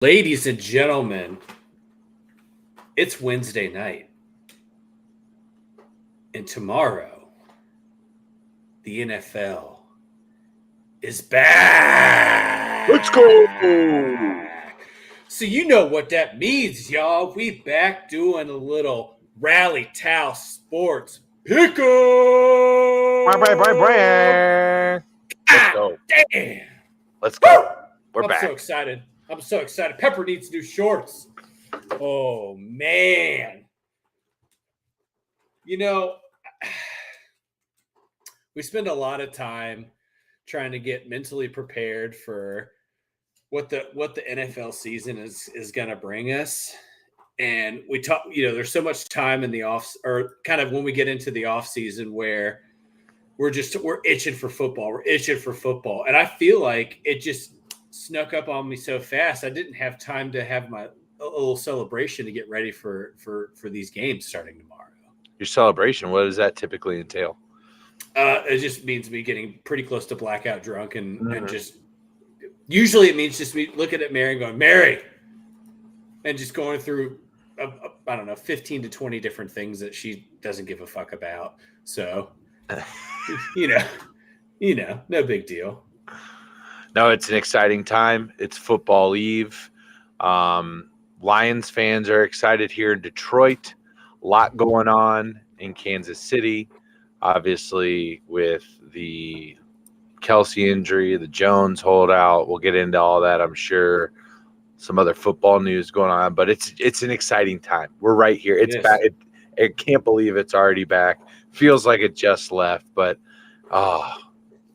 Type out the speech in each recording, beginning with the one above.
Ladies and gentlemen, it's Wednesday night. And tomorrow, the NFL is Let's go. back. So you know what that means, y'all. We back doing a little Rally Towel Sports Pick'em. Let's go. Damn. Let's go. We're I'm back. so excited. I'm so excited. Pepper needs new shorts. Oh, man. You know, we spend a lot of time trying to get mentally prepared for what the NFL season is going to bring us. And we talk, there's so much time in the off, or kind of when we get into the off season where we're itching for football. We're itching for football. And I feel like it just snuck up on me so fast. I didn't have time to have a little celebration to get ready for these games starting tomorrow. Your celebration, what does that typically entail? It just means me getting pretty close to blackout drunk and just usually it means just me looking at Mary and going, Mary, and just going through, I don't know, 15 to 20 different things that she doesn't give a fuck about. So, no big deal. No, it's an exciting time. It's football eve. Lions fans are excited here in Detroit. A lot going on in Kansas City. Obviously, with the Kelsey injury, the Jones holdout, we'll get into all that, I'm sure. Some other football news going on, but it's an exciting time. We're right here. It's back. I can't believe it's already back. Feels like it just left, but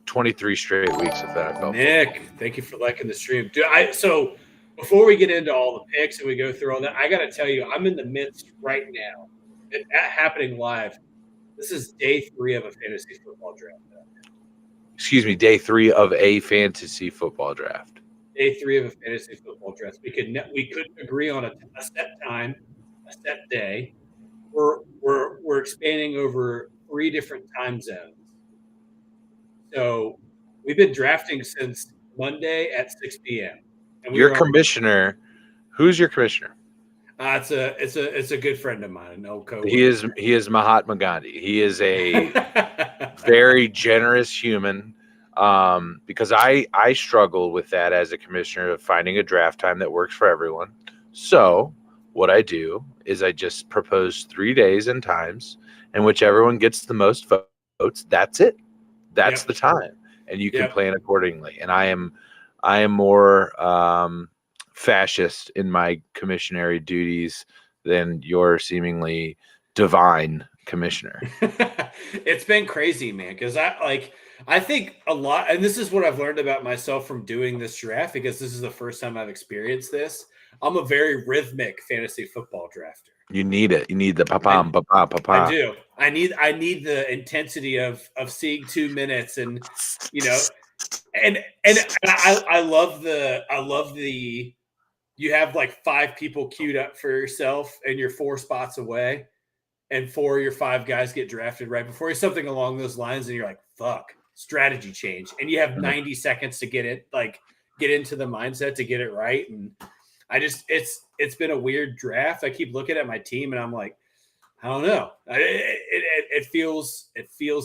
23 straight weeks of NFL. Nick, thank you for liking the stream. So before we get into all the picks and we go through all that, I got to tell you, I'm in the midst right now. It's happening live. This is day 3 of a fantasy football draft. Excuse me, day 3 of a fantasy football draft. Day 3 of a fantasy football draft. We couldn't agree on a set time, a set day. We're expanding over 3 different time zones. So we've been drafting since Monday at 6 p.m. Your commissioner, who's your commissioner? It's a good friend of mine, an old coworker. He is Mahatma Gandhi. He is a very generous human. Because I struggle with that as a commissioner of finding a draft time that works for everyone. So what I do is I just propose 3 days and times, and whichever one gets the most votes, that's it. That's the time, and you can plan accordingly. And I am more fascist in my commissionary duties than your seemingly divine commissioner. It's been crazy, man, because I think a lot, and this is what I've learned about myself from doing this draft, because this is the first time I've experienced this. I'm a very rhythmic fantasy football drafter. You need it. You need the pa-pam, pa-pam, pa-pam. I do. I need the intensity of seeing 2 minutes, and and I love the you have like 5 people queued up for yourself, and you're 4 spots away, and 4 of your 5 guys get drafted right before you, something along those lines, and you're like, fuck, strategy change, and you have 90 seconds to get into the mindset to get it right. And it's been a weird draft. I keep looking at my team and I'm like, I don't know. It feels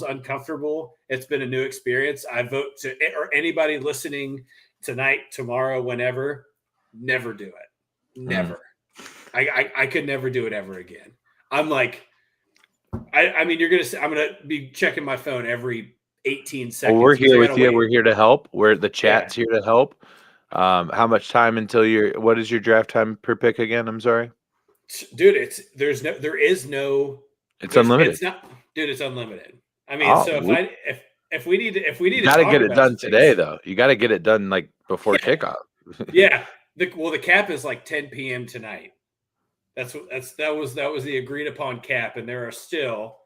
uncomfortable. It's been a new experience. I vote to, or anybody listening tonight, tomorrow, whenever, never do it. Never. I could never do it ever again. I'm like, I mean, I'm gonna be checking my phone every 18 seconds. Well, we're here with you. We're here to help. The chat's here to help. How much time until what is your draft time per pick again? I'm sorry. Dude, it's unlimited. It's unlimited. I mean, if we need to you got to get it done today, though. You got to get it done like before kickoff. Yeah. The cap is like 10 p.m. tonight. That was the agreed upon cap, and there are still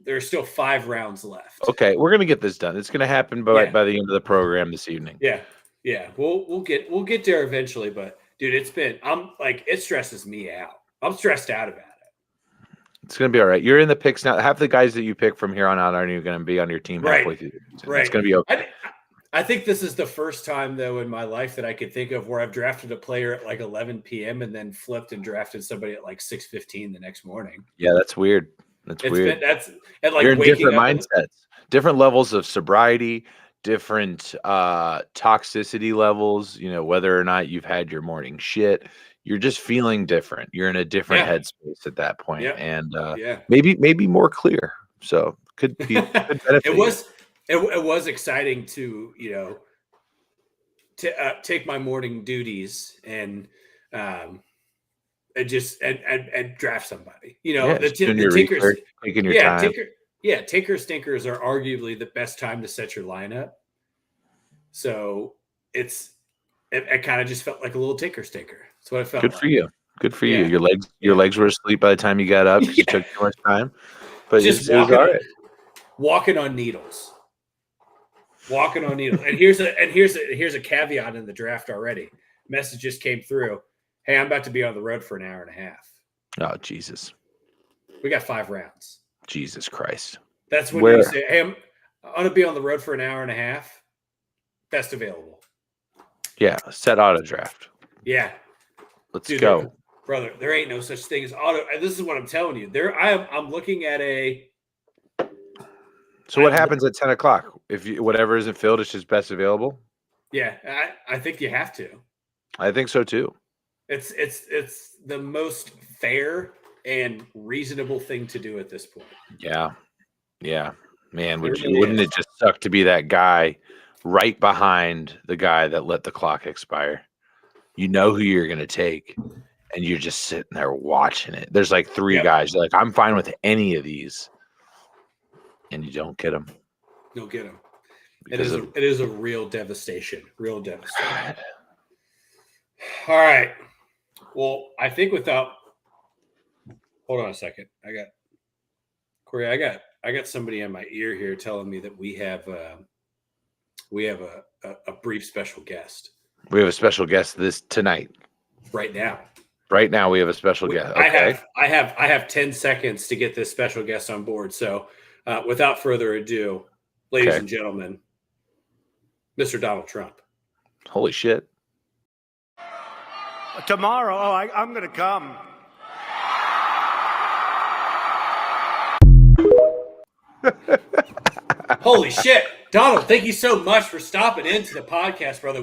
there's still 5 rounds left. Okay, we're gonna get this done. It's gonna happen by the end of the program this evening. Yeah. We'll get there eventually, but dude, it stresses me out. I'm stressed out about it. It's gonna be all right. You're in the picks now. Half the guys that you pick from here on out aren't even gonna be on your team halfway through. So it's gonna be okay. I think this is the first time, though, in my life that I could think of where I've drafted a player at like 11 p.m. and then flipped and drafted somebody at like 6:15 the next morning. Yeah, that's weird. That's It's weird. been and like You're in waking different up and mindsets, different levels of sobriety, different toxicity levels, whether or not you've had your morning shit. You're just feeling different. You're in a different yeah, headspace at that point, yeah, and yeah. maybe more clear. So could It benefit you. was it was exciting to to take my morning duties um, and draft somebody. Yeah, just doing The your tinkers, research, taking your yeah, time. tinker stinkers are arguably the best time to set your lineup. So it's it kind of just felt like a little tinker stinker. That's what it felt Good for like. you. Good for you. Yeah, Your legs yeah, were asleep by the time you got up because you yeah. took too much time, but Just it was all right. walking on needles. Walking on needles. And here's a caveat in the draft already. Message just came through. Hey, I'm about to be on the road for an hour and a half. Oh, Jesus. We got 5 rounds. Jesus Christ. That's when you Where? say, "Hey, I'm going to be on the road for an hour and a half." Best available. Yeah, set auto draft. Yeah, Let's dude, go. brother. There ain't no such thing as auto. And this is what I'm telling you. I'm looking at a. So what happens at 10 o'clock? If whatever isn't filled, it's just best available? Yeah, I think you have to. I think so too. It's the most fair and reasonable thing to do at this point. Yeah. Yeah. Man, It really wouldn't is. it just suck to be that guy right behind the guy that let the clock expire? You know who you're going to take, and you're just sitting there watching it. There's like 3 Yep. guys. You're like, I'm fine with any of these. And you don't get them. You'll get them. It Because is a real devastation. Real devastation. All right. Well, I think without hold on a second. Corey, I got somebody in my ear here telling me that we have a brief special guest we have a special guest tonight. right now. Right now, we have a special guest. Okay. I have 10 seconds to get this special guest on board. So, without further ado, ladies Okay. and gentlemen, Mr. Donald Trump. Holy shit. Tomorrow, I'm going to come. Holy shit. Donald, thank you so much for stopping into the podcast, brother.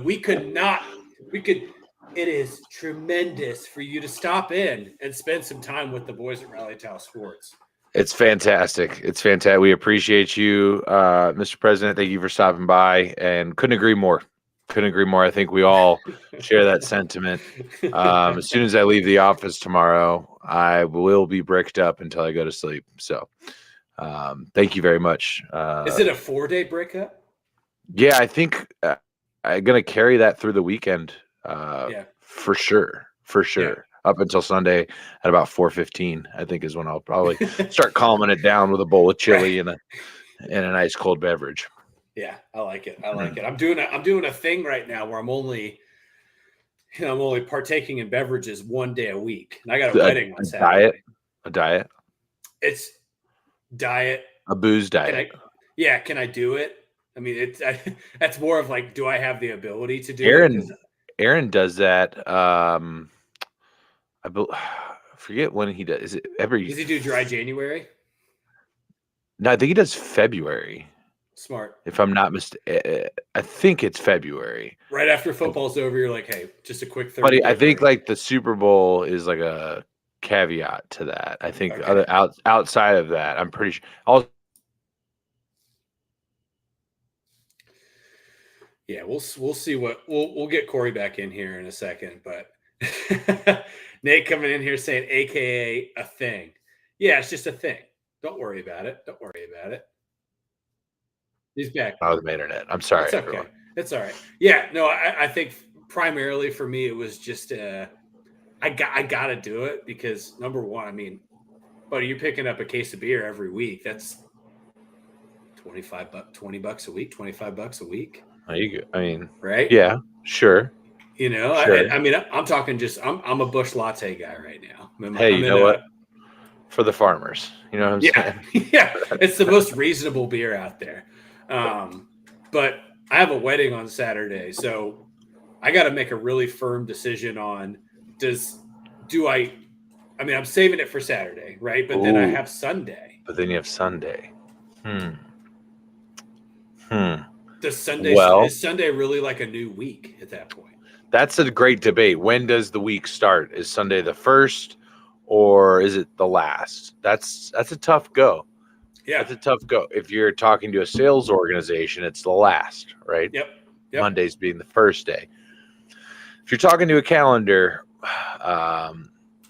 It is tremendous for you to stop in and spend some time with the boys at Rally Towel Sports. It's fantastic. It's fantastic. We appreciate you, Mr. President. Thank you for stopping by, and couldn't agree more. I think we all share that sentiment. As soon as I leave the office tomorrow, I will be bricked up until I go to sleep. So thank you very much. Is it a 4-day breakup? Yeah, I think I'm going to carry that through the weekend. For sure. Yeah. Up until Sunday at about 4:15, I think is when I'll probably start calming it down with a bowl of chili and a nice cold beverage. Yeah, I like it. I'm doing a thing right now where I'm only partaking in beverages 1 day a week. And I got a wedding on Saturday. A diet? It's diet. A booze diet. Can I do it? I mean, that's more of like, do I have the ability to do it? Aaron does that. I forget when he does. Is it every? Does he do dry January? No, I think he does February. Smart. If I'm not mistaken, I think it's February. Right after football's over, you're like, hey, just a quick 30. But I think like the Super Bowl is like a caveat to that. I think outside of that, I'm pretty sure. Yeah, we'll see what we'll get Corey back in here in a second, but Nate coming in here saying AKA a thing. Yeah, it's just a thing. Don't worry about it. He's back. Oh, the internet. I'm sorry. It's okay. Everyone. It's all right. Yeah, no, I think primarily for me it was just I got to do it because number one, I mean, buddy, you're picking up a case of beer every week. That's $20 a week, $25 a week. I mean, right? Yeah, sure. Sure. I mean, I'm talking just I'm a Busch Latte guy right now. You know what? For the farmers, you know what I'm saying? Yeah, it's the most reasonable beer out there. But I have a wedding on Saturday, so I got to make a really firm decision on I'm saving it for Saturday, right? But then I Ooh. have Sunday. But then you have Sunday. Well, Is Sunday really like a new week at that point? that's a great debate. When does the week start? Is Sunday the first, or is it the last? That's a tough go. Yeah. That's a tough go. If you're talking to a sales organization, it's the last, right? Yep. Mondays being the first day. If you're talking to a calendar,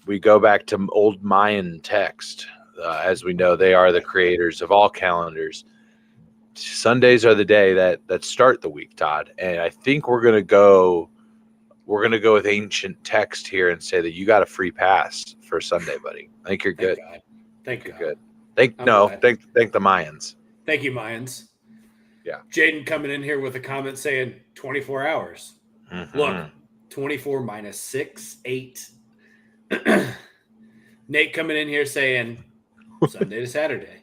we go back to old Mayan text. As we know, they are the creators of all calendars. Sundays are the day that start the week, Todd. And I think we're gonna go with ancient text here and say that you got a free pass for Sunday, buddy. I think you're good. Thank God. Good. Thank the Mayans. Thank you, Mayans. Yeah. Jaden coming in here with a comment saying 24 hours. Mm-hmm. Look, 24 minus 6, 8. Nate coming in here saying Sunday to Saturday.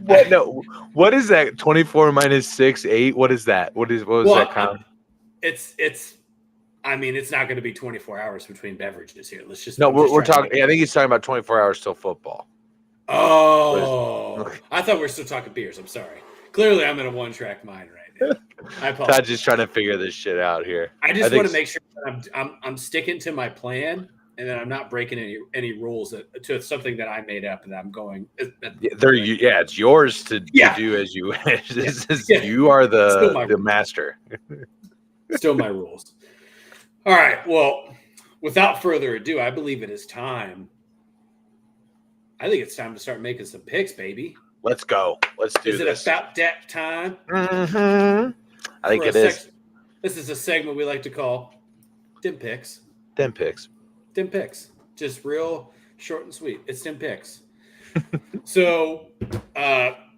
What? No. What is that? 24 minus 6, 8. What is that? What was that count? It's not going to be 24 hours between beverages here. Let's just we're talking. I think he's talking about 24 hours till football. Oh, I thought we were still talking beers. I'm sorry. Clearly, I'm in a one-track mind right now. I apologize. Todd's just trying to figure this shit out here. I want to make sure that I'm sticking to my plan, and that I'm not breaking any rules to something that I made up, and I'm going. It's yours to do as you wish. You are the master. Still my rules. All right. Well, without further ado, I believe it is time. I think it's time to start making some picks, baby. Let's go. Let's do this. Is it about that time? Mm-hmm. I think it is. This is a segment we like to call Dim Picks. Dim Picks. Dim Picks. Just real short and sweet. It's Dim Picks. So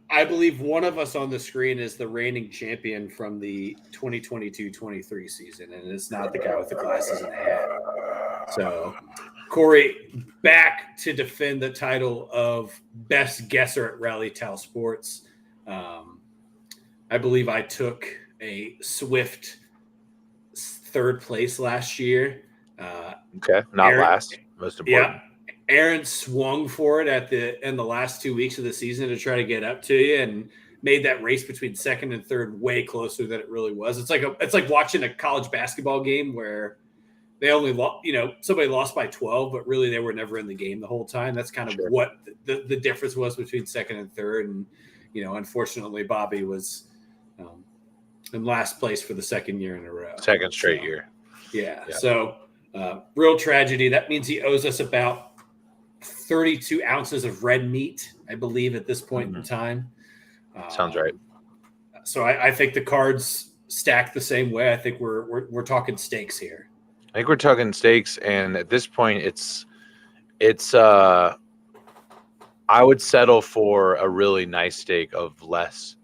I believe one of us on the screen is the reigning champion from the 2022-23 season, and it's not the guy with the glasses and the hat. So Corey, back to defend the title of best guesser at Rally Tal Sports. I believe I took a swift third place last year. Okay, last. Most important. Yeah, Aaron swung for it in the last 2 weeks of the season to try to get up to you, and made that race between second and third way closer than it really was. It's like watching a college basketball game where they only somebody lost by 12, but really they were never in the game the whole time. That's kind of what the difference was between second and third. And, unfortunately, Bobby was in last place for the second year in a row. Second straight year. Yeah. So real tragedy. That means he owes us about 32 ounces of red meat, I believe, at this point in time. Sounds right. So I think the cards stack the same way. I think we're talking stakes here. I think we're talking stakes, and at this point, it's I would settle for a really nice steak of less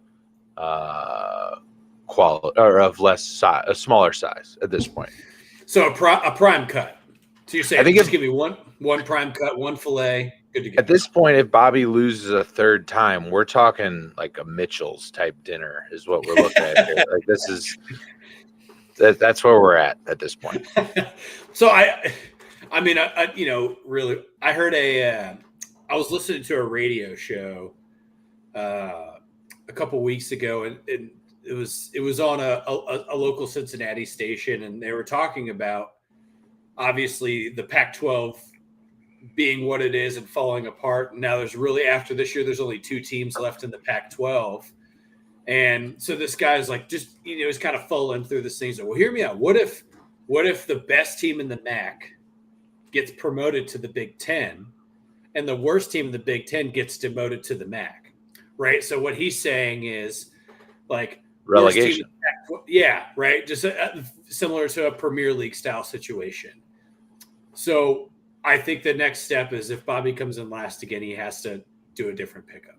quality or of less size, a smaller size at this point. So a prime cut. So you're saying I think just give me one prime cut, one fillet, good to go. At this point, if Bobby loses a third time, we're talking like a Mitchell's type dinner is what we're looking at here. Like this is. That's where we're at this point. So I really, I heard I was listening to a radio show a couple weeks ago, and it was on a local Cincinnati station, and they were talking about obviously the Pac-12 being what it is and falling apart. Now there's really, after this year, there's only 2 teams left in the Pac-12. And so this guy's like, just, he's kind of falling through this thing. So, well, hear me out. What if the best team in the MAC gets promoted to the Big Ten, and the worst team in the Big Ten gets demoted to the MAC, right? So what he's saying is like relegation. Yeah, right. Just similar to a Premier League style situation. So I think the next step is if Bobby comes in last again, he has to do a different pickup.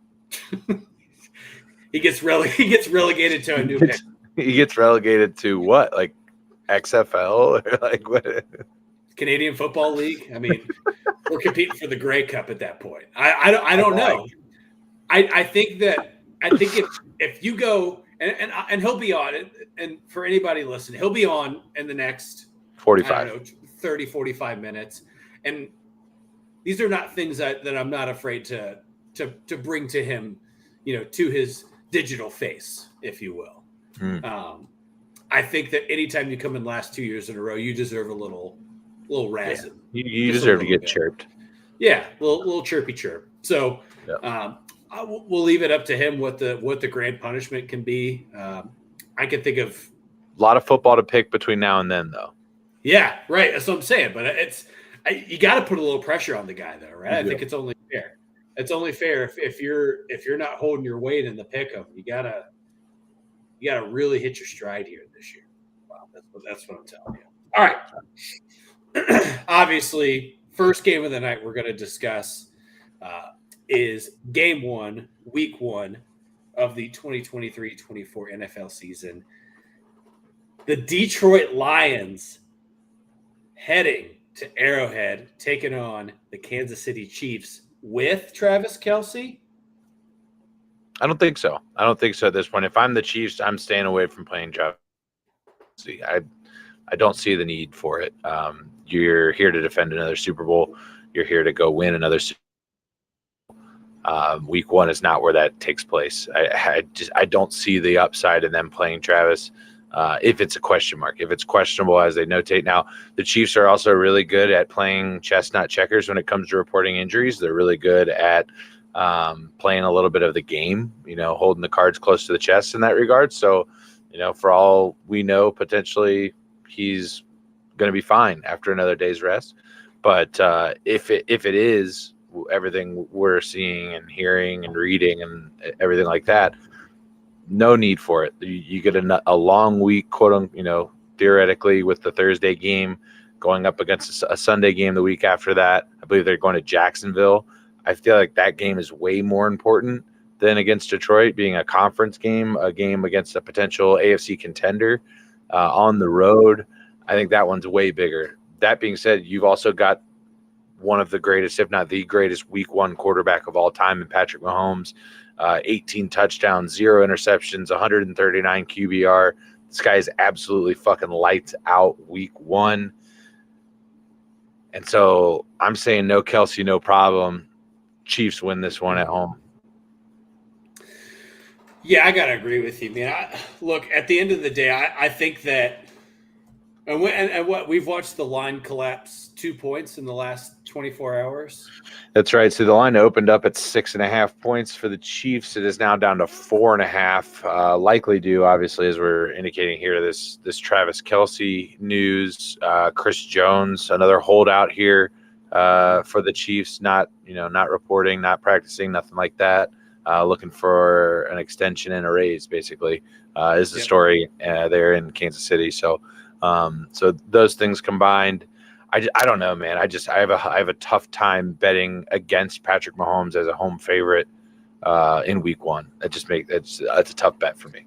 He gets relegated to a new pick. He gets relegated to what? Like XFL or like what? Canadian Football League. I mean, we're competing for the Grey Cup at that point. I don't know. I think if you go and he'll be on it, and for anybody listening, he'll be on in the next 45. 30, 45 minutes. And these are not things that I'm not afraid to bring to him, to his digital face, if you will. I think that anytime you come in last 2 years in a row, you deserve a little razzing. Yeah. You deserve to get chirped. Yeah, little chirpy chirp. So we'll leave it up to him what the grand punishment can be. I can think of a lot of football to pick between now and then, though. Yeah, right. That's what I'm saying. But you got to put a little pressure on the guy, though, right? I think it's only fair. It's only fair if you're not holding your weight in the pick'em. You gotta really hit your stride here this year. Wow, that's what I'm telling you. All right. Obviously, first game of the night we're going to discuss is Game 1, Week 1 of the 2023-24 NFL season. The Detroit Lions heading to Arrowhead, taking on the Kansas City Chiefs with Travis Kelce. I don't think so. I don't think so at this point. If I'm the Chiefs, I'm staying away from playing Travis Kelce. I don't see the need for it. You're here to defend another Super Bowl. You're here to go win another Super Bowl. Week 1 is not where that takes place. I don't see the upside in them playing Travis. If it's a question mark, if it's questionable as they notate. Now, the Chiefs are also really good at playing chestnut checkers when it comes to reporting injuries. They're really good at playing a little bit of the game, holding the cards close to the chest in that regard. So, for all we know, potentially he's going to be fine after another day's rest. But if it is everything we're seeing and hearing and reading and everything like that, no need for it. You get a long week, theoretically, with the Thursday game going up against a Sunday game the week after that. I believe they're going to Jacksonville. I feel like that game is way more important than against Detroit, being a conference game, a game against a potential AFC contender on the road. I think that one's way bigger. That being said, you've also got one of the greatest, if not the greatest, Week 1 quarterback of all time in Patrick Mahomes. 18 touchdowns, 0 interceptions, 139 QBR. This guy is absolutely fucking lights out Week 1. And so I'm saying no Kelce, no problem. Chiefs win this one at home. Yeah, I got to agree with you, man. Look, at the end of the day, I think that and what we've watched the line collapse 2 points in the last 24 hours. That's right. So the line opened up at 6.5 points for the Chiefs. It is now down to 4.5. Likely due, obviously, as we're indicating here, this Travis Kelce news. Chris Jones, another holdout here for the Chiefs. Not reporting, not practicing, nothing like that. Looking for an extension and a raise, basically, is the story there in Kansas City. So those things combined, I don't know, man. I have a tough time betting against Patrick Mahomes as a home favorite in Week 1. It's a tough bet for me.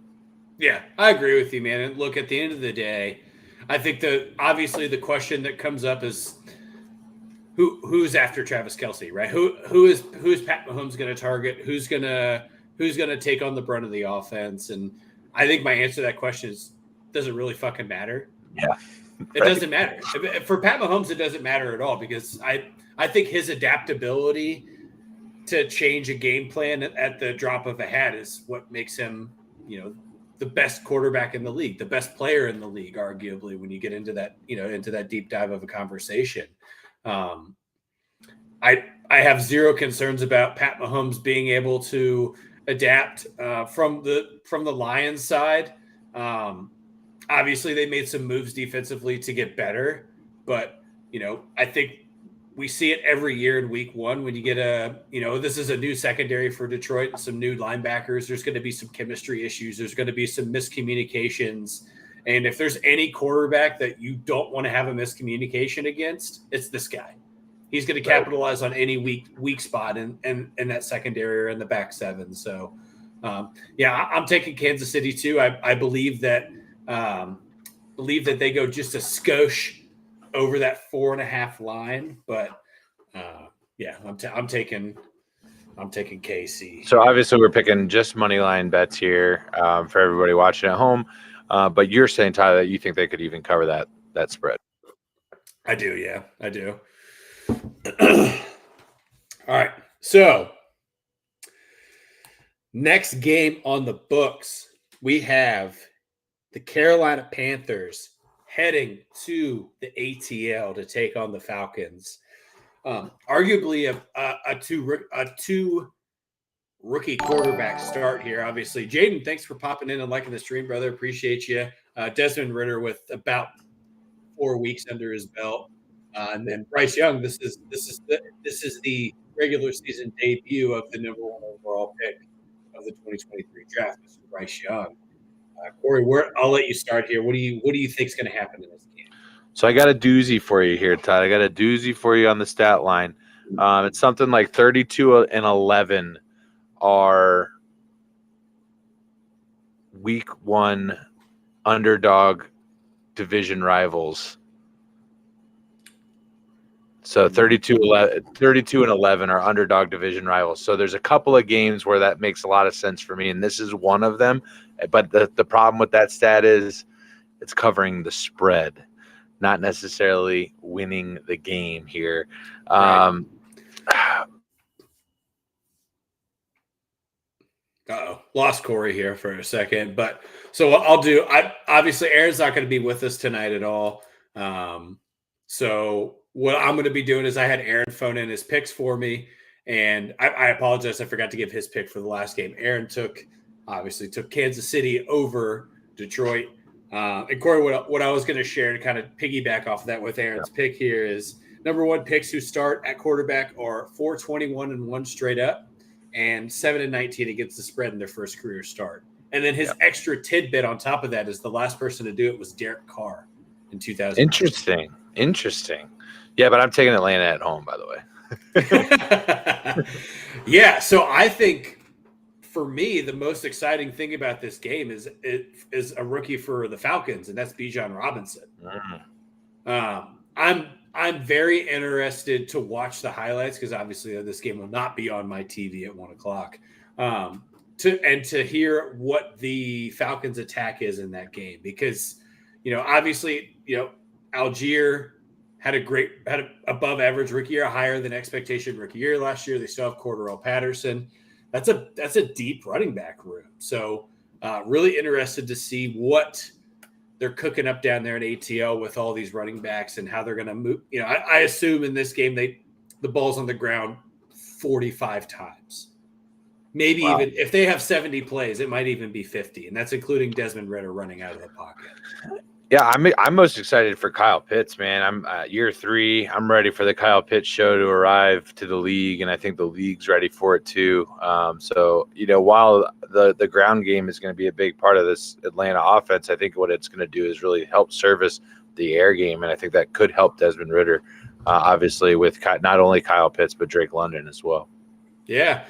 Yeah, I agree with you, man. And look, at the end of the day, I think obviously the question that comes up is who's after Travis Kelce, right? Who's Pat Mahomes going to target? Who's gonna take on the brunt of the offense? And I think my answer to that question is, does it really fucking matter? Yeah. It doesn't matter. For Pat Mahomes, it doesn't matter at all, because I think his adaptability to change a game plan at the drop of a hat is what makes him, the best quarterback in the league, the best player in the league, arguably, when you get into that, into that deep dive of a conversation. I have zero concerns about Pat Mahomes being able to adapt from the Lions side. Obviously, they made some moves defensively to get better, but I think we see it every year in Week 1 when you get this is a new secondary for Detroit, some new linebackers. There's going to be some chemistry issues. There's going to be some miscommunications. And if there's any quarterback that you don't want to have a miscommunication against, it's this guy. He's going to capitalize on any weak spot in that secondary or in the back seven. So, I'm taking Kansas City too. I believe that they go just a skosh over that 4.5 line, but I'm taking I'm taking KC. So obviously we're picking just money line bets here for everybody watching at home. But you're saying, Tyler, that you think they could even cover that spread. I do, yeah, I do. All right, so next game on the books, we have the Carolina Panthers heading to the ATL to take on the Falcons. Arguably a two rookie quarterback start here. Obviously, Jaden, thanks for popping in and liking the stream, brother. Appreciate you. Desmond Ritter with about 4 weeks under his belt, and then Bryce Young. This is the regular season debut of the number one overall pick of the 2023 draft. This is Bryce Young. Corey, I'll let you start here. What do you think is going to happen in this game? So I got a doozy for you here, Todd. I got a doozy for you on the stat line. It's something like 32-11 are week one underdog division rivals. So 32-11 are underdog division rivals. So there's a couple of games where that makes a lot of sense for me, and this is one of them. But the problem with that stat is it's covering the spread, not necessarily winning the game here. Right. Lost Corey here for a second. But so what I'll do, obviously Aaron's not going to be with us tonight at all. So what I'm going to be doing is I had Aaron phone in his picks for me, and I apologize. I forgot to give his pick for the last game. Aaron took Kansas City over Detroit. And Corey, what I was going to share to kind of piggyback off of that with Aaron's pick here is number one picks who start at quarterback are 4-21-1 straight up, and 7-19 against the spread in their first career start. And then his extra tidbit on top of that is the last person to do it was Derek Carr in 2000. Interesting. Yeah, but I'm taking Atlanta at home, by the way. Yeah, so I think for me, the most exciting thing about this game is a rookie for the Falcons, and that's Bijan Robinson. I'm very interested to watch the highlights because obviously this game will not be on my TV at 1:00. To hear what the Falcons attack is in that game, because obviously Algier had an above average rookie year, higher than expectation rookie year last year. They still have Cordarrelle Patterson. That's a deep running back room. So really interested to see what they're cooking up down there in ATL with all these running backs and how they're going to move. I assume in this game the ball's on the ground 45 times. Maybe even if they have 70 plays, it might even be 50, and that's including Desmond Ritter running out of the pocket. Yeah, I'm most excited for Kyle Pitts, man. I'm year 3. I'm ready for the Kyle Pitts show to arrive to the league, and I think the league's ready for it too. So while the ground game is going to be a big part of this Atlanta offense, I think what it's going to do is really help service the air game, and I think that could help Desmond Ritter, obviously with not only Kyle Pitts but Drake London as well. Yeah.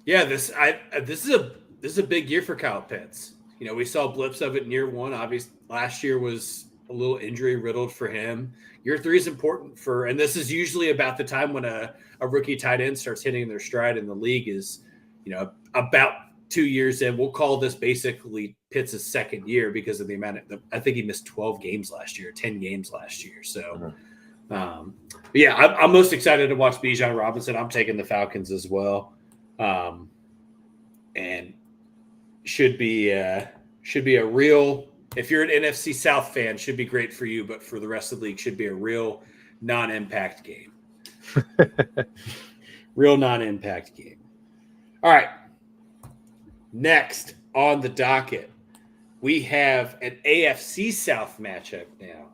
This is a big year for Kyle Pitts. We saw blips of it in year one. Obviously, last year was a little injury riddled for him. Year 3 is important and this is usually about the time when a rookie tight end starts hitting their stride in the league is, about 2 years in. We'll call this basically Pitts' second year because of the amount I think he missed 12 games last year, 10 games last year. So, yeah, I'm most excited to watch Bijan Robinson. I'm taking the Falcons as well. And should be a real, if you're an NFC South fan, should be great for you, but for the rest of the league should be a real non-impact game. Real non-impact game. All right. Next on the docket, we have an AFC South matchup now.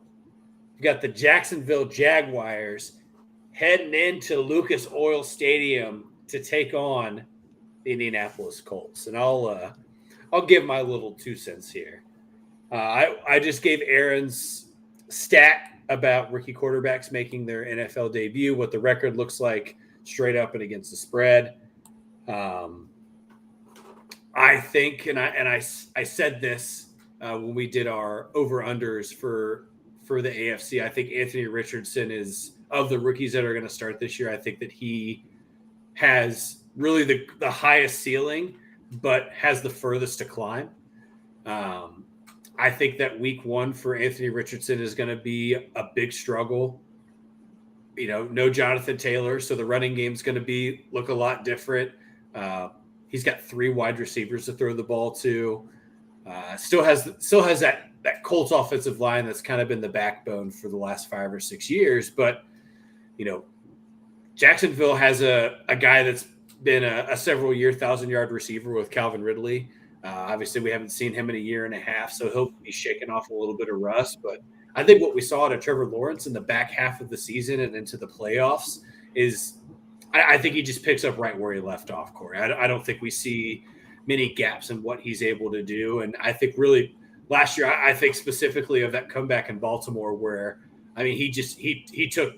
We've got the Jacksonville Jaguars heading into Lucas Oil Stadium to take on the Indianapolis Colts. And I'll give my little 2 cents here. I just gave Aaron's stat about rookie quarterbacks making their NFL debut, what the record looks like straight up and against the spread. I think, and I said this when we did our over-unders for the AFC, I think Anthony Richardson is, of the rookies that are going to start this year, I think that he has really the highest ceiling, but has the furthest to climb. I think that week one for Anthony Richardson is going to be a big struggle. No Jonathan Taylor, so the running game is going to look a lot different. He's got 3 wide receivers to throw the ball to. Still has that Colts offensive line that's kind of been the backbone for the last 5 or 6 years. But Jacksonville has a guy that's been a several year 1,000-yard receiver with Calvin Ridley. Obviously, we haven't seen him in a year and a half, so he'll be shaking off a little bit of rust. But I think what we saw out of Trevor Lawrence in the back half of the season and into the playoffs is I think he just picks up right where he left off, Corey. I don't think we see many gaps in what he's able to do. And I think really last year, I think specifically of that comeback in Baltimore where, he took,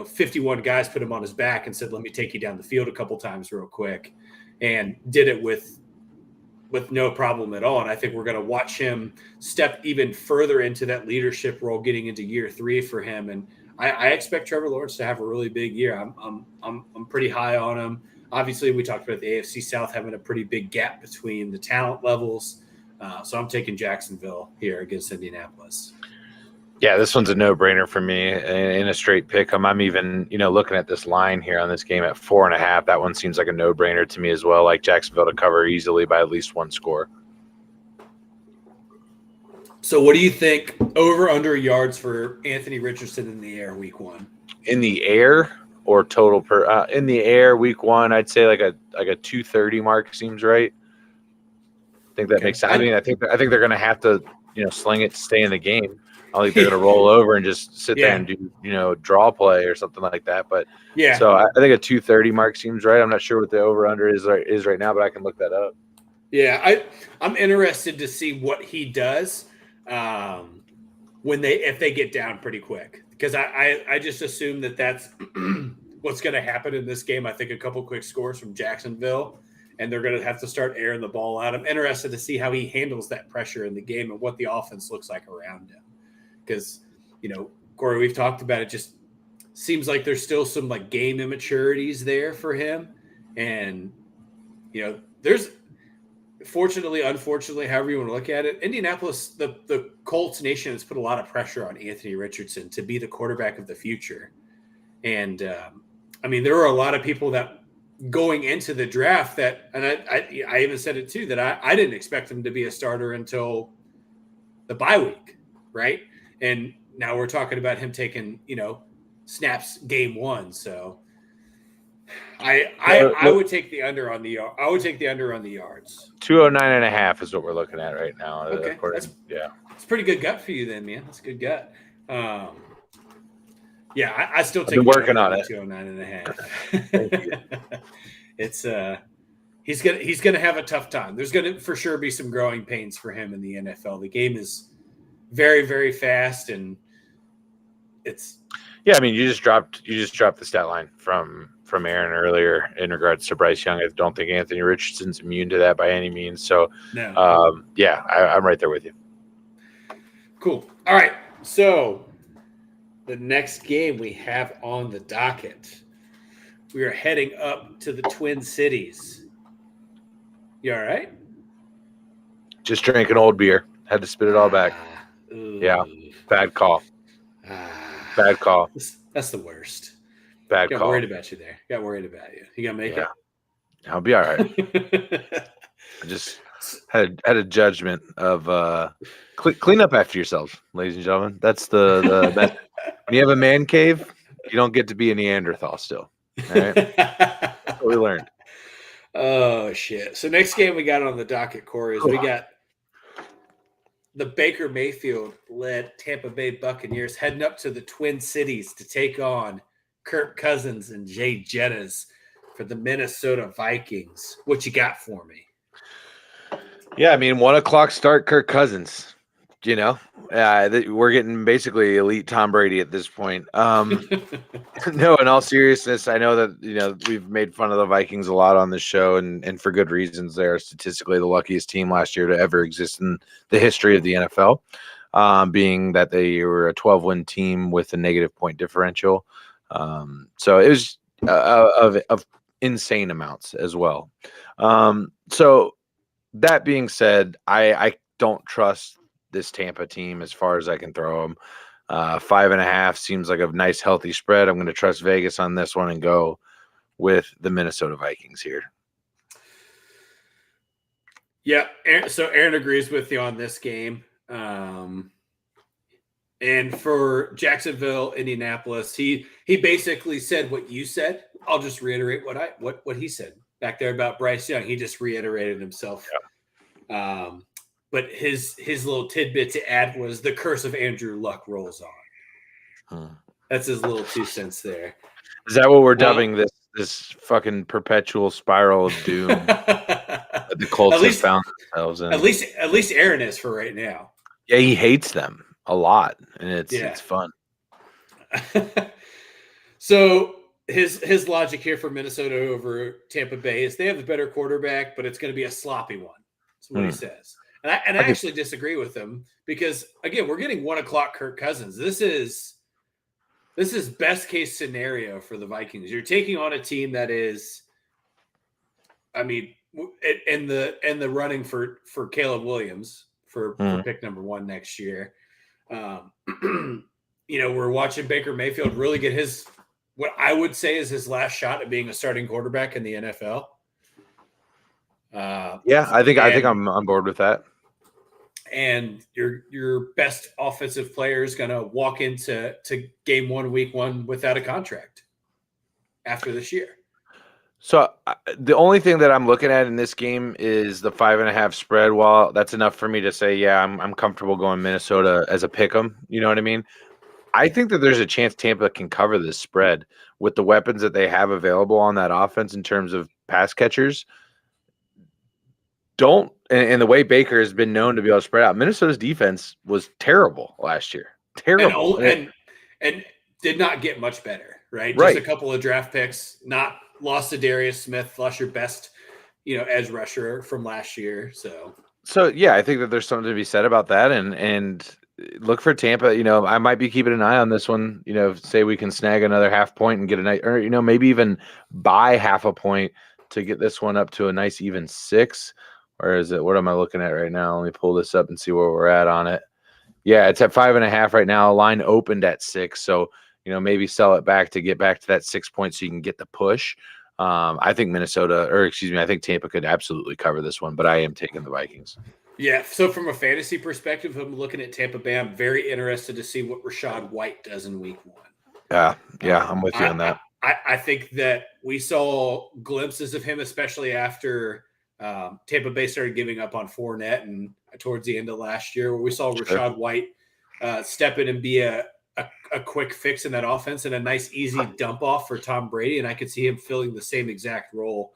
51 guys, put him on his back and said, let me take you down the field a couple times real quick, and did it with no problem at all. And I think we're going to watch him step even further into that leadership role getting into year 3 for him. And I expect Trevor Lawrence to have a really big year. I'm pretty high on him. Obviously, we talked about the AFC South having a pretty big gap between the talent levels. So I'm taking Jacksonville here against Indianapolis. Yeah, this one's a no-brainer for me in a straight pick. I'm even, looking at this line here on this game at 4.5. That one seems like a no-brainer to me as well. Like Jacksonville to cover easily by at least 1 score. So what do you think over under yards for Anthony Richardson in the air week 1? In the air or total per in the air week 1, I'd say like a 230 mark seems right. I think that makes sense. I think they're going to have to, sling it to stay in the game. I don't think they're going to roll over and just sit there and do, draw play or something like that. But yeah, so I think a 230 mark seems right. I'm not sure what the over under is right now, but I can look that up. Yeah, I'm interested to see what he does if they get down pretty quick, because I just assume that's what's going to happen in this game. I think a couple quick scores from Jacksonville, and they're going to have to start airing the ball out. I'm interested to see how he handles that pressure in the game and what the offense looks like around him. Because, Corey, we've talked about it, just seems like there's still some like game immaturities there for him. And, there's fortunately, unfortunately, however you want to look at it, Indianapolis, the Colts nation has put a lot of pressure on Anthony Richardson to be the quarterback of the future. And, there were a lot of people that going into the draft that, and I even said it too, that I didn't expect him to be a starter until the bye week, right? And now we're talking about him taking, snaps game 1. So I would take the under on the yards. 209.5 is what we're looking at right now. Okay, it's pretty good gut for you then, man. That's a good gut. Yeah, I still take. I've been working on it. 209.5. Thank you. It's he's gonna have a tough time. There's gonna for sure be some growing pains for him in the NFL. The game is very, very fast, and it's. Yeah, you just dropped the stat line from Aaron earlier in regards to Bryce Young. I don't think Anthony Richardson's immune to that by any means. So, no. I'm right there with you. Cool. All right. So, the next game we have on the docket, we are heading up to the Twin Cities. You all right? Just drinking old beer. Had to spit it all back. Yeah. Bad call. Bad call. That's the worst. Bad Got call. Worried about you there. Got worried about you. You gonna make it? I'll be all right. I just had a judgment of clean up after yourself, ladies and gentlemen. That's the best. When you have a man cave, you don't get to be a Neanderthal still. All right. That's what we learned. Oh shit. So next game we got on the docket, Corey, is we got the Baker Mayfield-led Tampa Bay Buccaneers heading up to the Twin Cities to take on Kirk Cousins and Jay Jettas for the Minnesota Vikings. What you got for me? Yeah, 1 o'clock start Kirk Cousins. We're getting basically elite Tom Brady at this point. No, in all seriousness, I know that, we've made fun of the Vikings a lot on this show, and for good reasons. They're statistically the luckiest team last year to ever exist in the history of the NFL, being that they were a 12-win team with a negative point differential. So it was of insane amounts as well. So that being said, I don't trust this Tampa team as far as I can throw them. 5.5 seems like a nice healthy spread. I'm going to trust Vegas on this one and go with the Minnesota Vikings here. Yeah, so Aaron agrees with you on this game. And for Jacksonville, Indianapolis, he basically said what you said. I'll just reiterate what he said back there about Bryce Young. He just reiterated himself. Yeah. But his little tidbit to add was the curse of Andrew Luck rolls on. That's his little 2 cents there. Is that what we're dubbing this fucking perpetual spiral of doom that the Colts have found themselves in? At least Aaron is for right now. Yeah, he hates them a lot, and it's fun. So his logic here for Minnesota over Tampa Bay is they have the better quarterback, but it's going to be a sloppy one. That's what he says. And I actually disagree with him because, again, we're getting 1 o'clock Kirk Cousins. This is best case scenario for the Vikings. You're taking on a team that is, I mean, in the running for Caleb Williams for pick number 1 next year. We're watching Baker Mayfield really get what I would say is his last shot at being a starting quarterback in the NFL. I think I'm on board with that. And your best offensive player is going to walk into game 1, week 1 without a contract after this year. So the only thing that I'm looking at in this game is the 5.5 spread. Well, that's enough for me to say, yeah, I'm comfortable going Minnesota as a pick 'em. You know what I mean? I think that there's a chance Tampa can cover this spread with the weapons that they have available on that offense in terms of pass catchers. And the way Baker has been known to be able to spread out, Minnesota's defense was terrible last year. Terrible. And did not get much better, right? Just a couple of draft picks, not lost to Darius Smith, lost your best, edge rusher from last year. So yeah, I think that there's something to be said about that. And look for Tampa. I might be keeping an eye on this one. Say we can snag another half point and get a nice, or maybe even buy half a point to get this one up to a nice even 6. Or is it? What am I looking at right now? Let me pull this up and see where we're at on it. Yeah, it's at 5.5 right now. Line opened at 6, so maybe sell it back to get back to that 6 points so you can get the push. I think I think Tampa could absolutely cover this one, but I am taking the Vikings. Yeah, so from a fantasy perspective, I'm looking at Tampa Bay. I'm very interested to see what Rachaad White does in week 1. Yeah, I'm with you on that. I think that we saw glimpses of him, especially after Tampa Bay started giving up on Fournette and towards the end of last year, where we saw Rachaad White step in and be a quick fix in that offense and a nice, easy dump off for Tom Brady. And I could see him filling the same exact role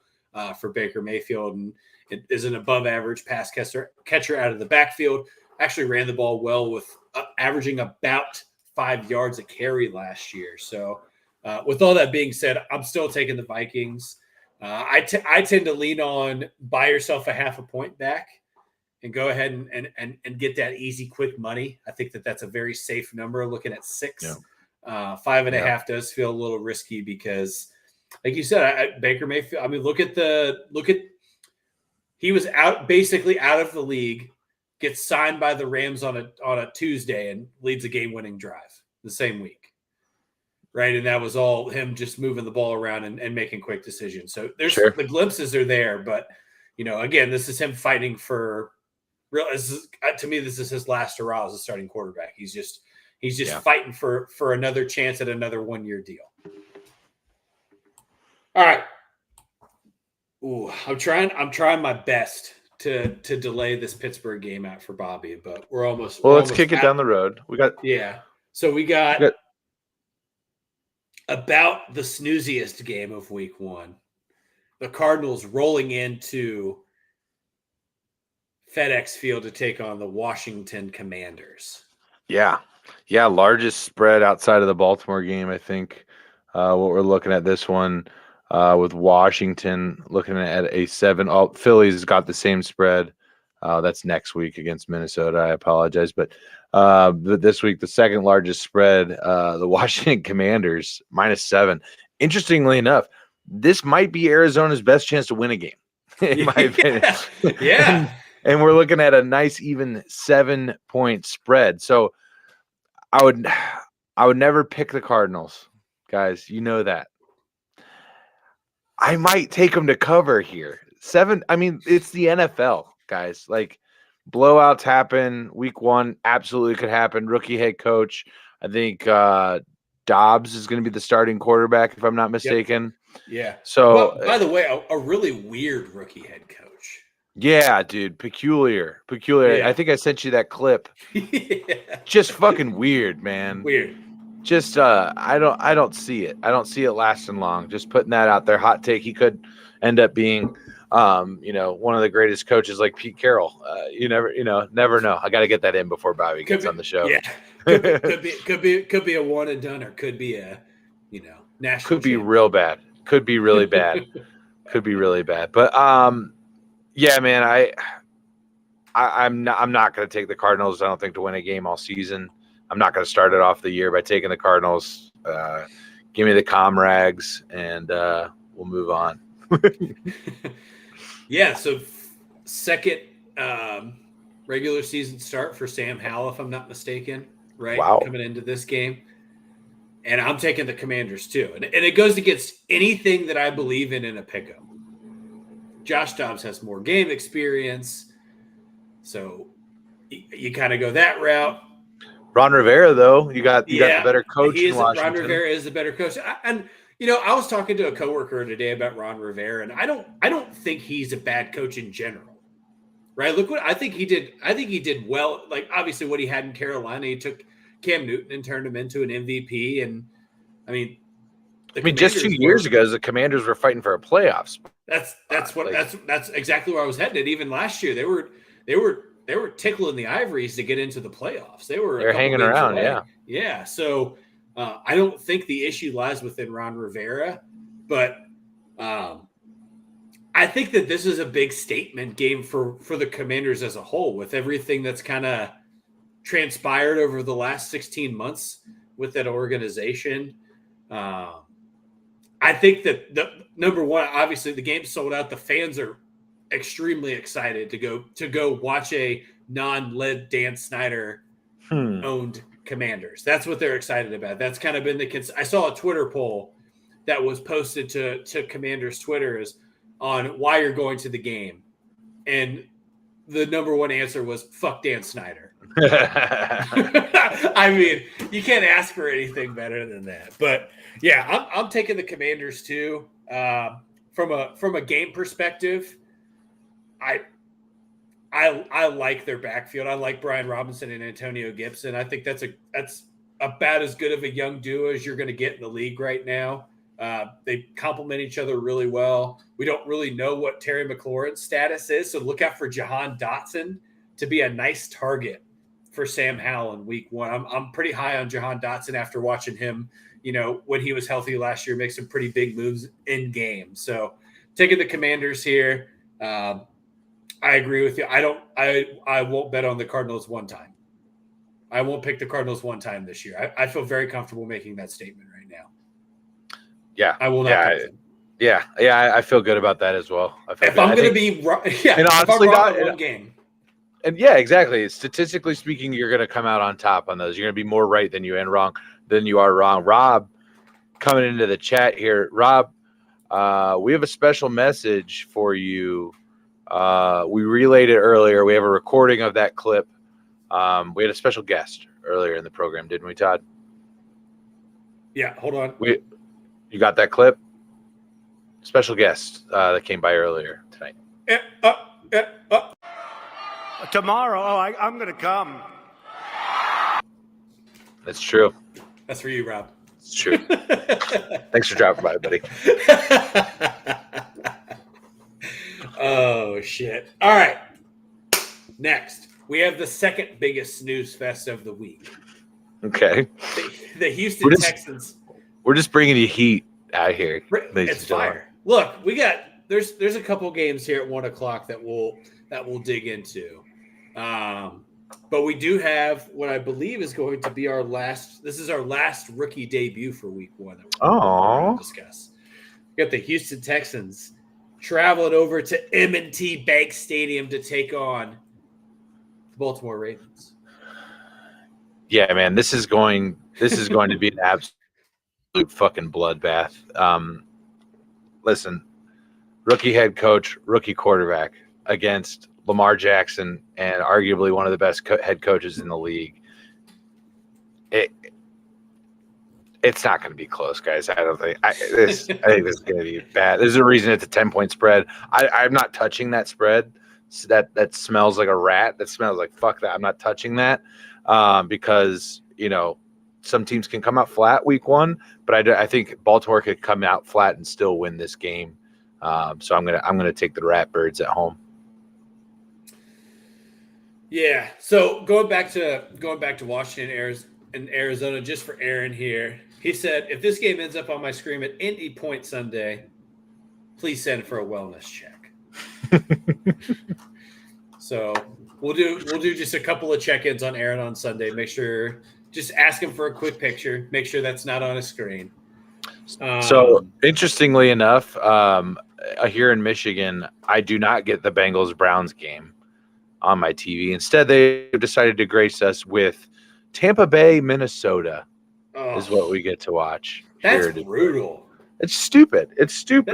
for Baker Mayfield. And it is an above average pass catcher out of the backfield. Actually ran the ball well with averaging about 5 yards a carry last year. So with all that being said, I'm still taking the Vikings. I tend to lean on buy yourself a half a point back and go ahead and get that easy, quick money. I think that's a very safe number. Looking at 6, 5.5 does feel a little risky because, like you said, Baker Mayfield. I mean, look at he was basically out of the league, gets signed by the Rams on a Tuesday and leads a game-winning drive the same week. Right. And that was all him just moving the ball around and making quick decisions. So the glimpses are there. But, again, this is him fighting for real. To me, this is his last hurrah as a starting quarterback. He's just fighting for another chance at another 1-year deal. All right. Ooh, I'm trying my best to delay this Pittsburgh game out for Bobby, but we're almost. Well, let's kick it down the road. So we got about the snooziest game of week 1. The Cardinals rolling into FedEx Field to take on the Washington Commanders. Yeah, largest spread outside of the Baltimore game, I think. What we're looking at this one with Washington, looking at a 7. Oh, Philly's got the same spread. That's next week against Minnesota. I apologize, but this week the second largest spread, the Washington Commanders -7. Interestingly enough, this might be Arizona's best chance to win a game, in my opinion. Yeah. And we're looking at a nice even 7-point spread. So I would never pick the Cardinals, guys. You know that. I might take them to cover here. 7. I mean, it's the NFL, guys. Like, blowouts happen. Week 1 absolutely could happen. Rookie head coach. I think Dobbs is going to be the starting quarterback, if I'm not mistaken. Yeah. So, well, by the way, a really weird rookie head coach. Yeah, dude. Peculiar. Yeah. I think I sent you that clip. Yeah. Just fucking weird, man. Weird. Just I don't see it. I don't see it lasting long. Just putting that out there. Hot take. He could end up being one of the greatest coaches like Pete Carroll. You never know. I got to get that in before Bobby gets on the show. Yeah. Could be a one and done, or could be a national. Could be real bad. Could be really bad. Could be really bad. But yeah, man, I'm not going to take the Cardinals. I don't think to win a game all season. I'm not going to start it off the year by taking the Cardinals. Give me the Comrags, and we'll move on. Yeah, so second regular season start for Sam Howell, if I'm not mistaken, right? Wow. Coming into this game. And I'm taking the Commanders too. And it goes against anything that I believe in a pickup. Josh Dobbs has more game experience, so you kind of go that route. Ron Rivera, though, you got the better coach in Washington. Ron Rivera is the better coach. I was talking to a coworker today about Ron Rivera, and I don't think he's a bad coach in general. Right? Look what I think he did. I think he did well. Like, obviously what he had in Carolina, he took Cam Newton and turned him into an MVP. And just 2 years ago, the Commanders were fighting for a playoff spot. That's exactly where I was headed. Even last year, they were tickling the ivories to get into the playoffs. They're hanging around, away. Yeah. So I don't think the issue lies within Ron Rivera, but I think that this is a big statement game for the Commanders as a whole, with everything that's kind of transpired over the last 16 months with that organization. I think that number one, obviously the game's sold out. The fans are extremely excited to go watch a non-led Dan Snyder owned Commanders. That's what they're excited about. That's kind of been I saw a Twitter poll that was posted to Commanders Twitter on why you're going to the game. And the number one answer was fuck Dan Snyder. I mean, you can't ask for anything better than that. But yeah, I'm taking the Commanders too. From a game perspective, I like their backfield. I like Brian Robinson and Antonio Gibson. I think that's about as good of a young duo as you're going to get in the league right now. They complement each other really well. We don't really know what Terry McLaurin's status is, so look out for Jahan Dotson to be a nice target for Sam Howell in week 1. I'm pretty high on Jahan Dotson after watching him, when he was healthy last year, make some pretty big moves in game. So taking the Commanders here. I agree with you. I won't bet on the Cardinals one time. I won't pick the Cardinals one time this year. I feel very comfortable making that statement right now. Yeah. I will not pick them. Yeah. I feel good about that as well. If I'm going to be wrong, and honestly, one game. And yeah, exactly. Statistically speaking, you're going to come out on top on those. You're going to be more right than you are wrong. Rob, coming into the chat here. Rob, we have a special message for you. We relayed it earlier. We have a recording of that clip. We had a special guest earlier in the program, didn't we, Todd? Yeah, hold on. You got that clip? Special guest that came by earlier tonight. Tomorrow, I'm going to come. That's true. That's for you, Rob. It's true. Thanks for dropping by, buddy. Oh, shit. All right. Next, we have the second biggest snooze fest of the week. Okay. The Houston Texans. We're just bringing you heat out here. It's fire. Look, there's a couple games here at 1:00 that we'll dig into. But we do have what I believe is going to be our last rookie debut for week 1 that we're going to discuss. You got the Houston Texans traveling over to M&T Bank Stadium to take on the Baltimore Ravens. Yeah, man, this is going to be an absolute fucking bloodbath. Listen, rookie head coach, rookie quarterback against Lamar Jackson and arguably one of the best head coaches in the league. It's not going to be close, guys. I don't think this. I think this is going to be bad. There's a reason it's a 10-point spread. I'm not touching that spread. That smells like a rat. That smells like fuck that. I'm not touching that because some teams can come out flat week 1, but I think Baltimore could come out flat and still win this game. So I'm gonna take the Ratbirds at home. Yeah. So going back to Washington, Arizona, just for Aaron here. He said, if this game ends up on my screen at any point Sunday, please send for a wellness check. So we'll do just a couple of check-ins on Aaron on Sunday. Make sure, just ask him for a quick picture. Make sure that's not on a screen. So interestingly enough, here in Michigan, I do not get the Bengals-Browns game on my TV. Instead, they decided to grace us with Tampa Bay, Minnesota. Is what we get to watch. That's brutal. It's stupid. It's dumb.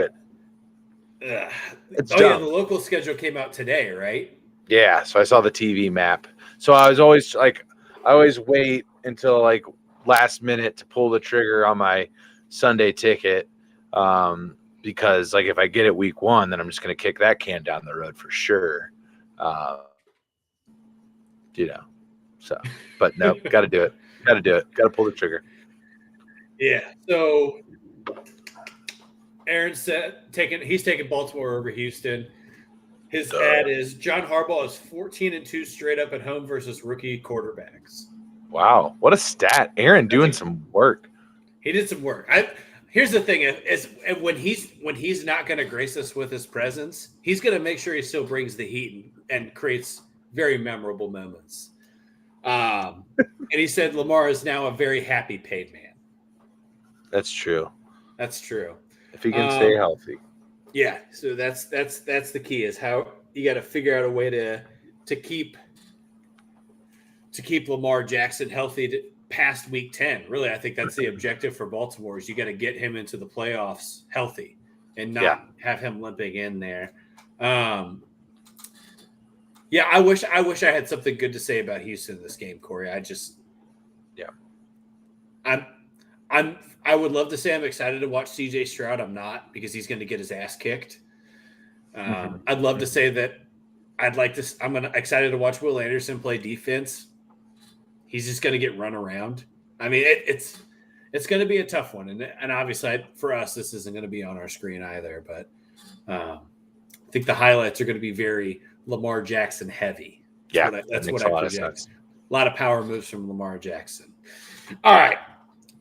Yeah, the local schedule came out today, right? Yeah, so I saw the TV map. So I always wait until like last minute to pull the trigger on my Sunday ticket because like if I get it week 1, then I'm just going to kick that can down the road for sure. So, but no, got to do it. Got to pull the trigger. Yeah. So Aaron said he's taking Baltimore over Houston. His ad is John Harbaugh is 14-2 straight up at home versus rookie quarterbacks. Wow, what a stat! Aaron doing some work. He did some work. Here's the thing: is when he's not going to grace us with his presence, he's going to make sure he still brings the heat and creates very memorable moments. And he said Lamar is now a very happy paid man. That's true. If he can stay healthy. Yeah, so that's the key is how you got to figure out a way to keep Lamar Jackson healthy past week 10. Really, I think that's the objective for Baltimore is you got to get him into the playoffs healthy and not have him limping in there. Yeah, I wish I had something good to say about Houston in this game, Corey. I would love to say I'm excited to watch CJ Stroud. I'm not because he's going to get his ass kicked. I'd love to say that I'm excited to watch Will Anderson play defense. He's just going to get run around. I mean, it's going to be a tough one, and obviously for us, this isn't going to be on our screen either. But I think the highlights are going to be very Lamar Jackson heavy. That's what I project. A lot of power moves from Lamar Jackson. All right.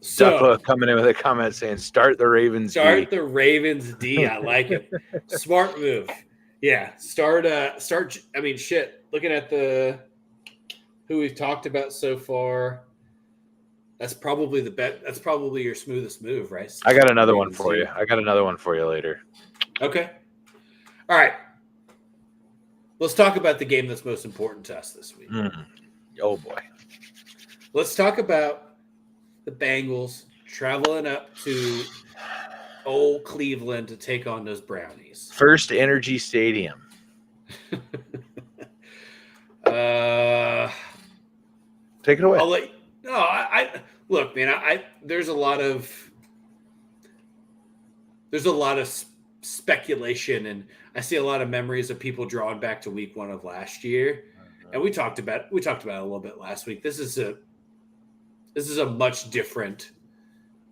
So coming in with a comment saying, "Start the Ravens." The Ravens D. I like it. Smart move. Yeah. Start. I mean, shit. Looking at who we've talked about so far, that's probably the bet. That's probably your smoothest move, right? I got another one for you. I got another one for you later. Okay. All right. Let's talk about the game that's most important to us this week. Oh boy. Let's talk about the Bengals traveling up to old Cleveland to take on those Brownies. First Energy Stadium. Take it away. Look, man. There's a lot of speculation, and I see a lot of memories of people drawing back to week 1 of last year, and we talked about it a little bit last week. This is a much different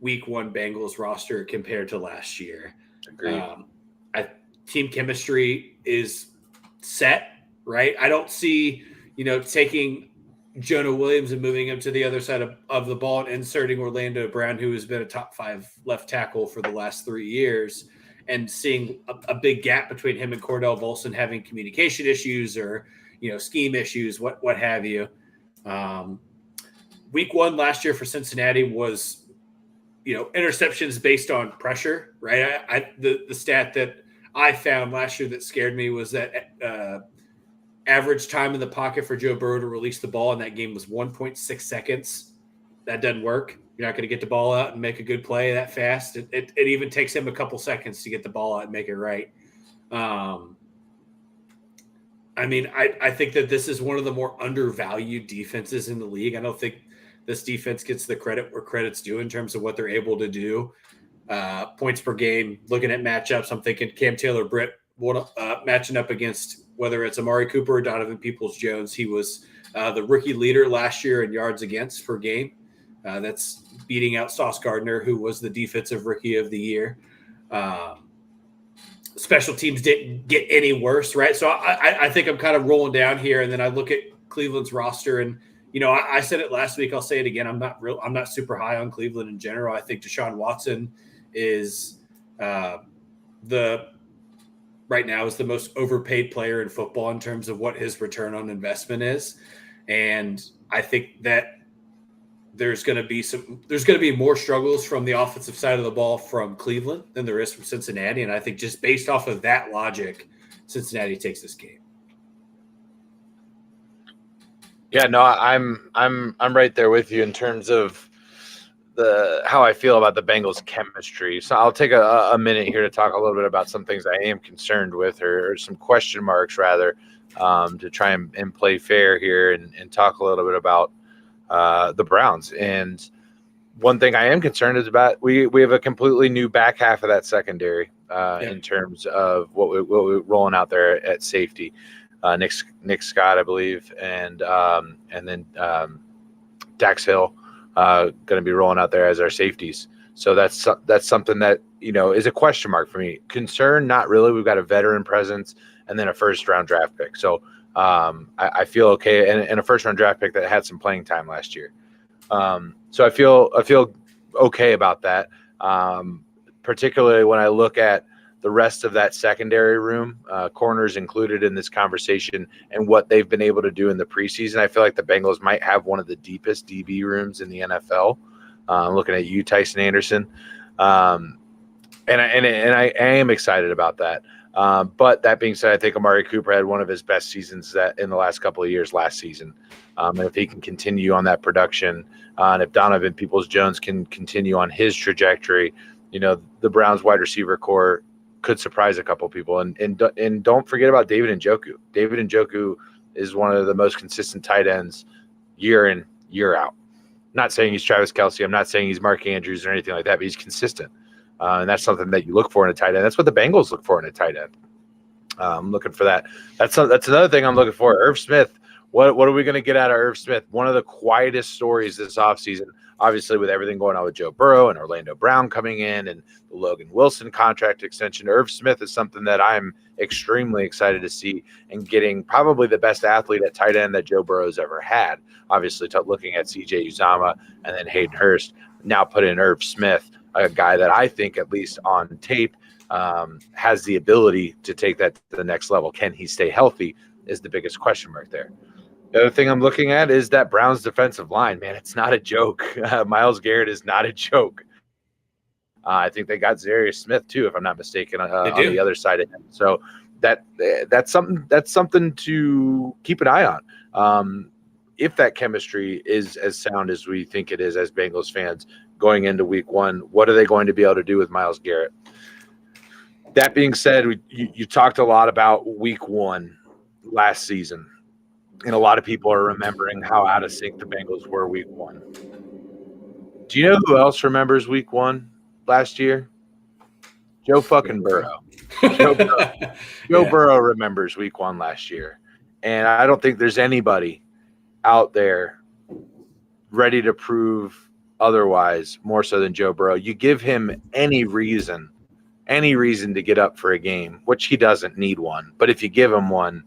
week 1 Bengals roster compared to last year. Agreed. Team chemistry is set, right? I don't see, taking Jonah Williams and moving him to the other side of the ball and inserting Orlando Brown, who has been a top 5 left tackle for the last 3 years, and seeing a big gap between him and Cordell Volson having communication issues or, scheme issues, what have you. Week 1 last year for Cincinnati was interceptions based on pressure, right? The stat that I found last year that scared me was that average time in the pocket for Joe Burrow to release the ball in that game was 1.6 seconds. That doesn't work. You're not going to get the ball out and make a good play that fast. It even takes him a couple seconds to get the ball out and make it right. I think that this is one of the more undervalued defenses in the league. I don't think this defense gets the credit where credit's due in terms of what they're able to do. Points per game, looking at matchups, I'm thinking Cam Taylor-Britt matching up against whether it's Amari Cooper or Donovan Peoples-Jones. He was the rookie leader last year in yards against per game. That's beating out Sauce Gardner, who was the defensive rookie of the year. Special teams didn't get any worse, right? So I think I'm kind of rolling down here, and then I look at Cleveland's roster, and I said it last week. I'll say it again. I'm not super high on Cleveland in general. I think Deshaun Watson is right now is the most overpaid player in football in terms of what his return on investment is, and I think that there's going to be more struggles from the offensive side of the ball from Cleveland than there is from Cincinnati. And I think just based off of that logic, Cincinnati takes this game. Yeah, no, I'm right there with you in terms of how I feel about the Bengals chemistry. So I'll take a minute here to talk a little bit about some things I am concerned with, or some question marks rather, to try and play fair here and talk a little bit about the Browns. And one thing I am concerned is about we have a completely new back half of that secondary in terms of what we're rolling out there at safety. Nick Scott, I believe, and then Dax Hill going to be rolling out there as our safeties. So that's something that is a question mark for me. Concern, not really. We've got a veteran presence and then a first round draft pick. So I feel okay, and a first round draft pick that had some playing time last year. So I feel okay about that. Particularly when I look at the rest of that secondary room, corners included in this conversation, and what they've been able to do in the preseason. I feel like the Bengals might have one of the deepest DB rooms in the NFL. I'm looking at you, Tyson Anderson, and I am excited about that. But that being said, I think Amari Cooper had one of his best seasons in the last couple of years last season. And if he can continue on that production, and if Donovan Peoples-Jones can continue on his trajectory, the Browns wide receiver core could surprise a couple of people. And don't forget about David Njoku. David Njoku is one of the most consistent tight ends year in, year out. I'm not saying he's Travis Kelce. I'm not saying he's Mark Andrews or anything like that, but he's consistent. And that's something that you look for in a tight end. That's what the Bengals look for in a tight end. I'm looking for that. That's another thing I'm looking for. Irv Smith. What are we going to get out of Irv Smith? One of the quietest stories this offseason, obviously with everything going on with Joe Burrow and Orlando Brown coming in and the Logan Wilson contract extension. Irv Smith is something that I'm extremely excited to see, and getting probably the best athlete at tight end that Joe Burrow's ever had. Obviously, looking at CJ Uzomah and then Hayden Hurst, now put in Irv Smith, a guy that I think, at least on tape, has the ability to take that to the next level. Can he stay healthy is the biggest question mark there. The other thing I'm looking at is that Browns defensive line. Man, it's not a joke. Myles Garrett is not a joke. I think they got Zarius Smith too, if I'm not mistaken, on the other side of him. So that's something to keep an eye on. If that chemistry is as sound as we think it is as Bengals fans going into week one, what are they going to be able to do with Myles Garrett? That being said, you talked a lot about week one last season, and a lot of people are remembering how out of sync the Bengals were week one. Do you know who else remembers week one last year? Joe fucking Burrow. Joe Burrow remembers week one last year. And I don't think there's anybody out there ready to prove otherwise more so than Joe Burrow. You give him any reason to get up for a game, which he doesn't need one. But if you give him one,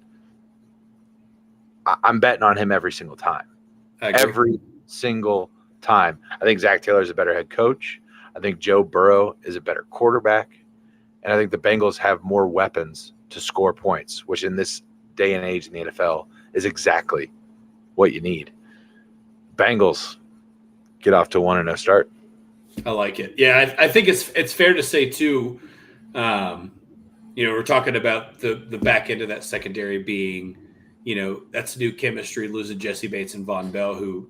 I'm betting on him every single time. Every single time. I think Zach Taylor is a better head coach. I think Joe Burrow is a better quarterback. And I think the Bengals have more weapons to score points, which in this day and age in the NFL is exactly what you need. Bengals get off to 1-0 start. I like it. Yeah, I think it's fair to say too. We're talking about the back end of that secondary being, that's new chemistry. Losing Jesse Bates and Von Bell, who,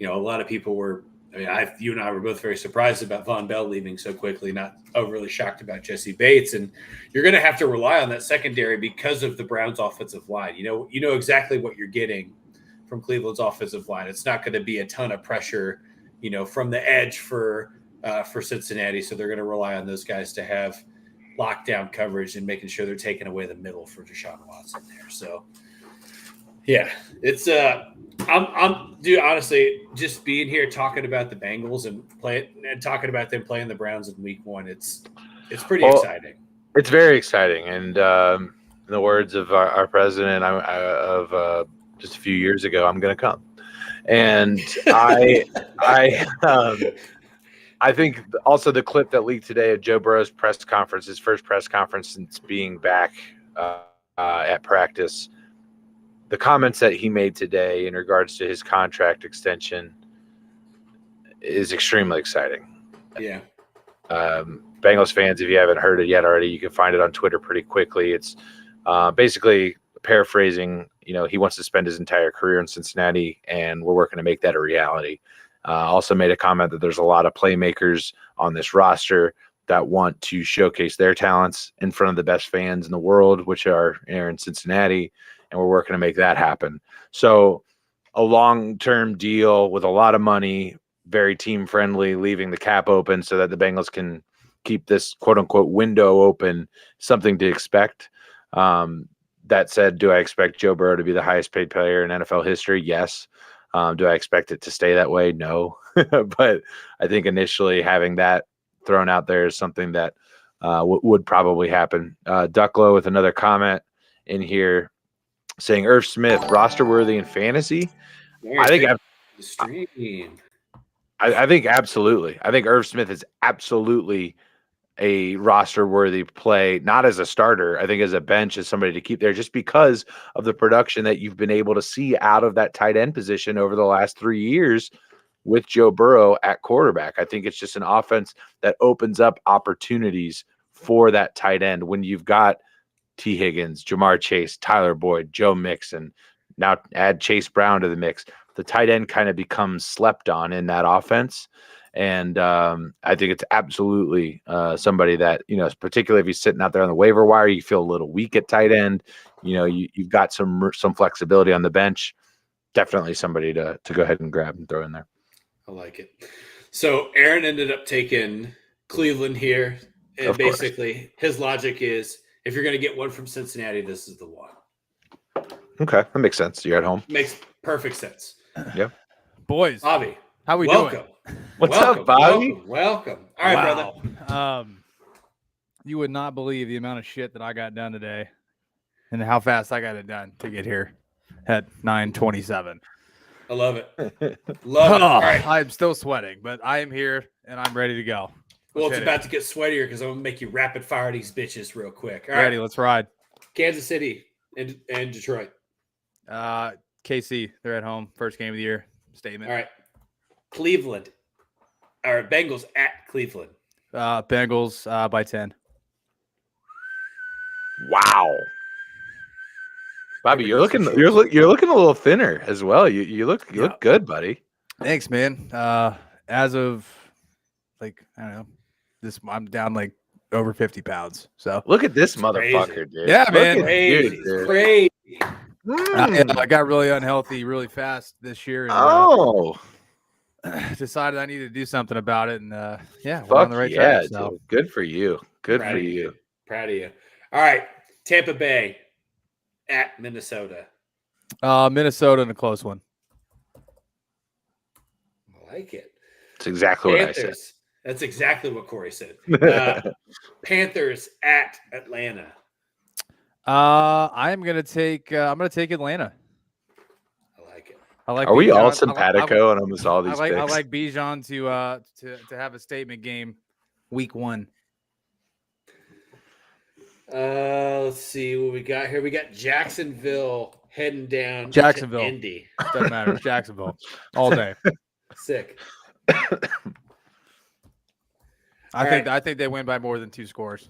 a lot of people were. I mean, you and I were both very surprised about Von Bell leaving so quickly. Not overly shocked about Jesse Bates, and you're going to have to rely on that secondary because of the Browns' offensive line. You know exactly what you're getting from Cleveland's offensive line. It's not going to be a ton of pressure, from the edge for Cincinnati. So they're going to rely on those guys to have lockdown coverage and making sure they're taking away the middle for Deshaun Watson there. So, yeah, it's dude, honestly, just being here talking about the Bengals and talking about them playing the Browns in Week 1, it's pretty exciting. It's very exciting, and in the words of our president, just a few years ago, I'm going to come, and I think also the clip that leaked today of Joe Burrow's press conference, his first press conference since being back at practice, the comments that he made today in regards to his contract extension is extremely exciting. Yeah. Bengals fans, if you haven't heard it yet already, you can find it on Twitter pretty quickly. It's basically paraphrasing, he wants to spend his entire career in Cincinnati, and we're working to make that a reality. Also made a comment that there's a lot of playmakers on this roster that want to showcase their talents in front of the best fans in the world, which are in Cincinnati, and we're working to make that happen. So a long-term deal with a lot of money, very team-friendly, leaving the cap open so that the Bengals can keep this quote-unquote window open, something to expect. That said, do I expect Joe Burrow to be the highest-paid player in NFL history? Yes. Do I expect it to stay that way? No. But I think initially having that thrown out there is something that would probably happen. Ducklow with another comment in here saying Irv Smith, roster worthy in fantasy. I think absolutely. I think Irv Smith is absolutely a roster worthy play, not as a starter. I think as a bench, as somebody to keep there, just because of the production that you've been able to see out of that tight end position over the last 3 years with Joe Burrow at quarterback. I think it's just an offense that opens up opportunities for that tight end when you've got T. Higgins, Jamar Chase, Tyler Boyd, Joe Mixon. Now add Chase Brown to the mix. The tight end kind of becomes slept on in that offense. And I think it's absolutely somebody that, particularly if he's sitting out there on the waiver wire, you feel a little weak at tight end. You've got some flexibility on the bench. Definitely somebody to go ahead and grab and throw in there. I like it. So Aaron ended up taking Cleveland here. And basically his logic is if you're going to get one from Cincinnati, this is the one. Okay. That makes sense. You're at home. Makes perfect sense. Yeah. Boys. Bobby. How we welcome. doing? What's up, Bobby? Welcome. All right, brother. You would not believe the amount of shit that I got done today and how fast I got it done to get here at 9:27. I love it. Love it. All right. I'm still sweating, but I am here and I'm ready to go. It's about to get sweatier because I'm going to make you rapid fire these bitches real quick. All ready, right. Let's ride. Kansas City and Detroit. KC, they're at home. First game of the year. Statement. All right. Cleveland. Or Bengals at Cleveland. Bengals by 10. Wow. Bobby, you're looking a little thinner as well. You look good, buddy. Thanks, man. As of I don't know, I'm down over 50 pounds. So look at this motherfucker, dude. Yeah, man. Crazy. I got really unhealthy really fast this year. And, decided I needed to do something about it, and we're on the right track. So. Dude. Good for you. Good for you. Proud of you. All right, Tampa Bay at Minnesota. Minnesota in a close one. I like it. That's exactly what I said. That's exactly what Corey said. Panthers at Atlanta. I'm gonna take Atlanta. Are we all simpatico on almost all these picks? I like Bijan to have a statement game week 1. Let's see what we got here. We got Jacksonville heading down. Jacksonville. To Indy. Doesn't matter. It's Jacksonville all day. Sick. I think they win by more than 2 scores.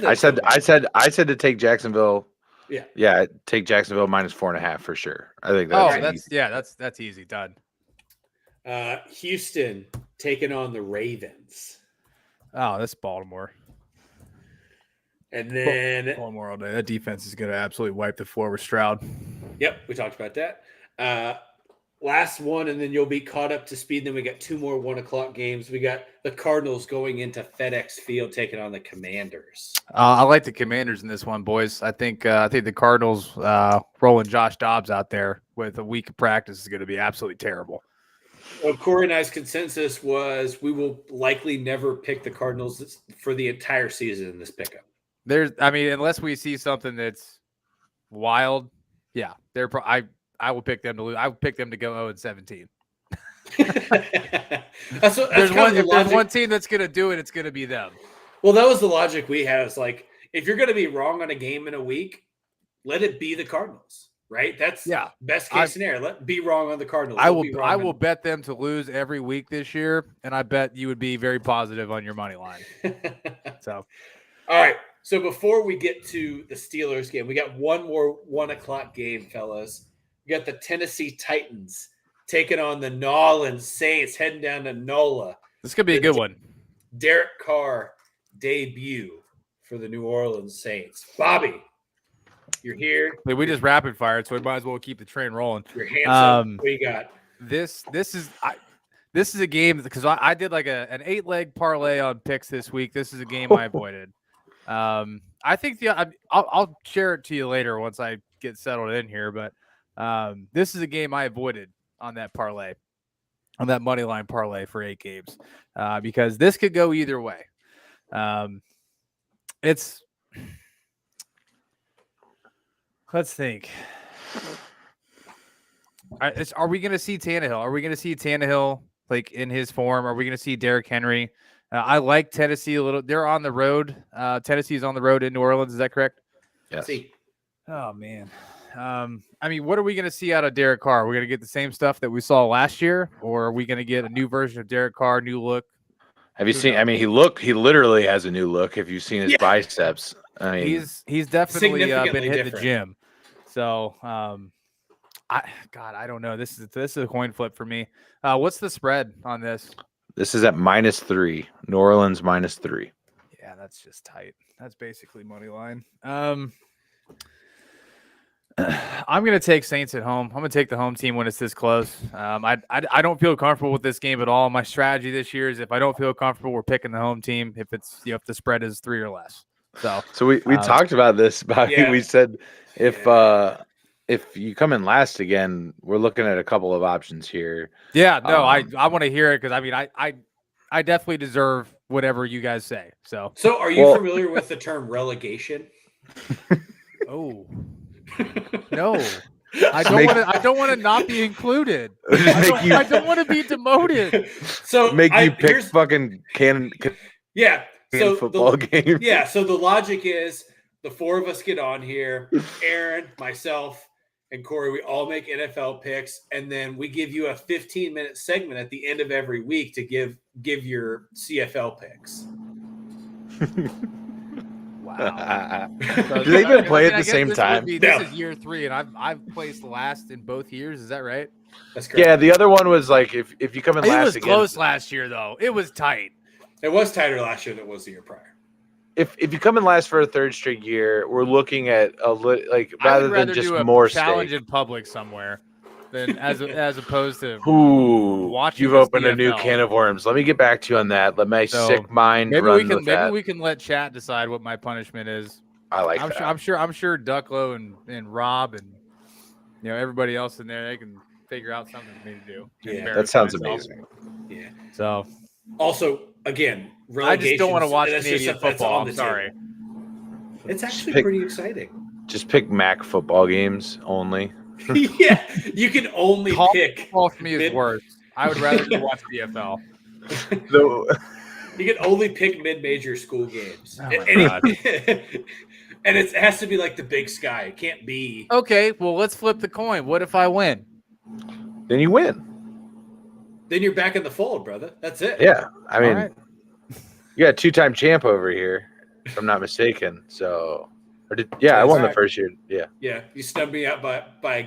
I said to take Jacksonville. Yeah, take Jacksonville minus 4.5 for sure. I think that's easy, Todd. Houston taking on the Ravens. Oh, that's Baltimore. And then Baltimore all day. That defense is going to absolutely wipe the floor with Stroud. Yep, we talked about that. Last one, and then you'll be caught up to speed. Then we got 2 more 1:00 games. We got the Cardinals going into FedEx Field taking on the Commanders. I like the Commanders in this one, boys. I think the Cardinals rolling Josh Dobbs out there with a week of practice is going to be absolutely terrible. Well, Corey and I's consensus was we will likely never pick the Cardinals for the entire season in this pickup. Unless we see something that's wild, yeah, I will pick them to lose. I would pick them to go 0-17. There's one team that's going to do it, it's going to be them. Well, that was the logic we had. It's like, if you're going to be wrong on a game in a week, let it be the Cardinals, right? That's best case scenario. Let be wrong on the Cardinals. I will bet them to lose every week this year, and I bet you would be very positive on your money line. So, all right. So before we get to the Steelers game, we got one more 1:00 game, fellas. We got the Tennessee Titans taking on the New Orleans Saints, heading down to NOLA. This could be a good one. Derek Carr debut for the New Orleans Saints. Bobby, you're here. We just rapid fired, so we might as well keep the train rolling. Your hands up. What you got? This is a game because I did like an 8-leg parlay on picks this week. This is a game I avoided. I think I'll share it to you later once I get settled in here, but this is a game I avoided on that parlay, on that money line parlay for 8 games, because this could go either way. Let's think. Are we going to see Tannehill? Are we going to see Tannehill like in his form? Are we going to see Derrick Henry? I like Tennessee a little. They're on the road. Tennessee's on the road in New Orleans. Is that correct? Yes. Oh, man. What are we going to see out of Derek Carr? Are we going to get the same stuff that we saw last year, or are we going to get a new version of Derek Carr, new look? Have you seen? He literally has a new look. Have you seen his biceps? He's definitely been hitting the gym. So, I don't know. This is a coin flip for me. What's the spread on this? This is at -3. New Orleans -3. Yeah, that's just tight. That's basically money line. I'm going to take Saints at home. I'm going to take the home team when it's this close. I don't feel comfortable with this game at all. My strategy this year is if I don't feel comfortable, we're picking the home team if it's if the spread is 3 or less. So we talked about this, Bobby. Yeah. We said if you come in last again, we're looking at a couple of options here. Yeah, no, I want to hear it because I definitely deserve whatever you guys say. So are you familiar with the term relegation? Oh. No, I don't want to not be included. I don't want to be demoted. So you pick fucking football game. Yeah. So the logic is the 4 of us get on here, Aaron, myself, and Corey. We all make NFL picks, and then we give you a 15-minute segment at the end of every week to give your CFL picks. Wow. Do they even play at the same time? This is year 3, and I've placed last in both years. Is that right? That's correct. Yeah, the other one was like if you come in last again. It was close last year, though. It was tight. It was tighter last year than it was the year prior. If you come in last for a 3rd straight year, we're looking at rather than just more challenge in public somewhere than as opposed to watching. You've opened a new can of worms. Let me get back to you on that. Let my sick mind run with that. Maybe we can let chat decide what my punishment is. I like that. I'm sure Ducklow and Rob and everybody else in there, they can figure out something for me to do. Yeah, that sounds amazing. Yeah. So also, again, I just don't want to watch Canadian football. I'm sorry. It's actually pretty exciting. Just pick MAC football games only. Yeah, you can only pick. Football for me is worse. I would rather watch CFL. You can only pick mid-major school games. Oh my God. And it has to be like the Big Sky. It can't be. Okay, well, let's flip the coin. What if I win? Then you win. Then you're back in the fold, brother. That's it. Yeah, I mean, right. you got a 2-time champ over here, if I'm not mistaken. So, I won the right. first year. Yeah, Yeah, you snubbed me out by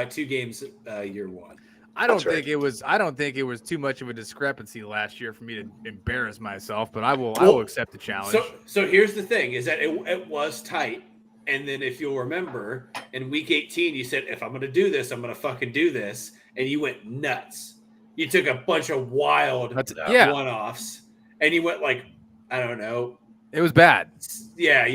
2 games year one. I don't That's think it was. I don't think it was too much of a discrepancy last year for me to embarrass myself. But I will Well, accept the challenge. So here's the thing: is that it was tight, and then if you'll remember, in week 18, you said, "If I'm going to do this, I'm going to fucking do this," and you went nuts. You took a bunch of wild one-offs, and you went like, I don't know. It was bad. Yeah,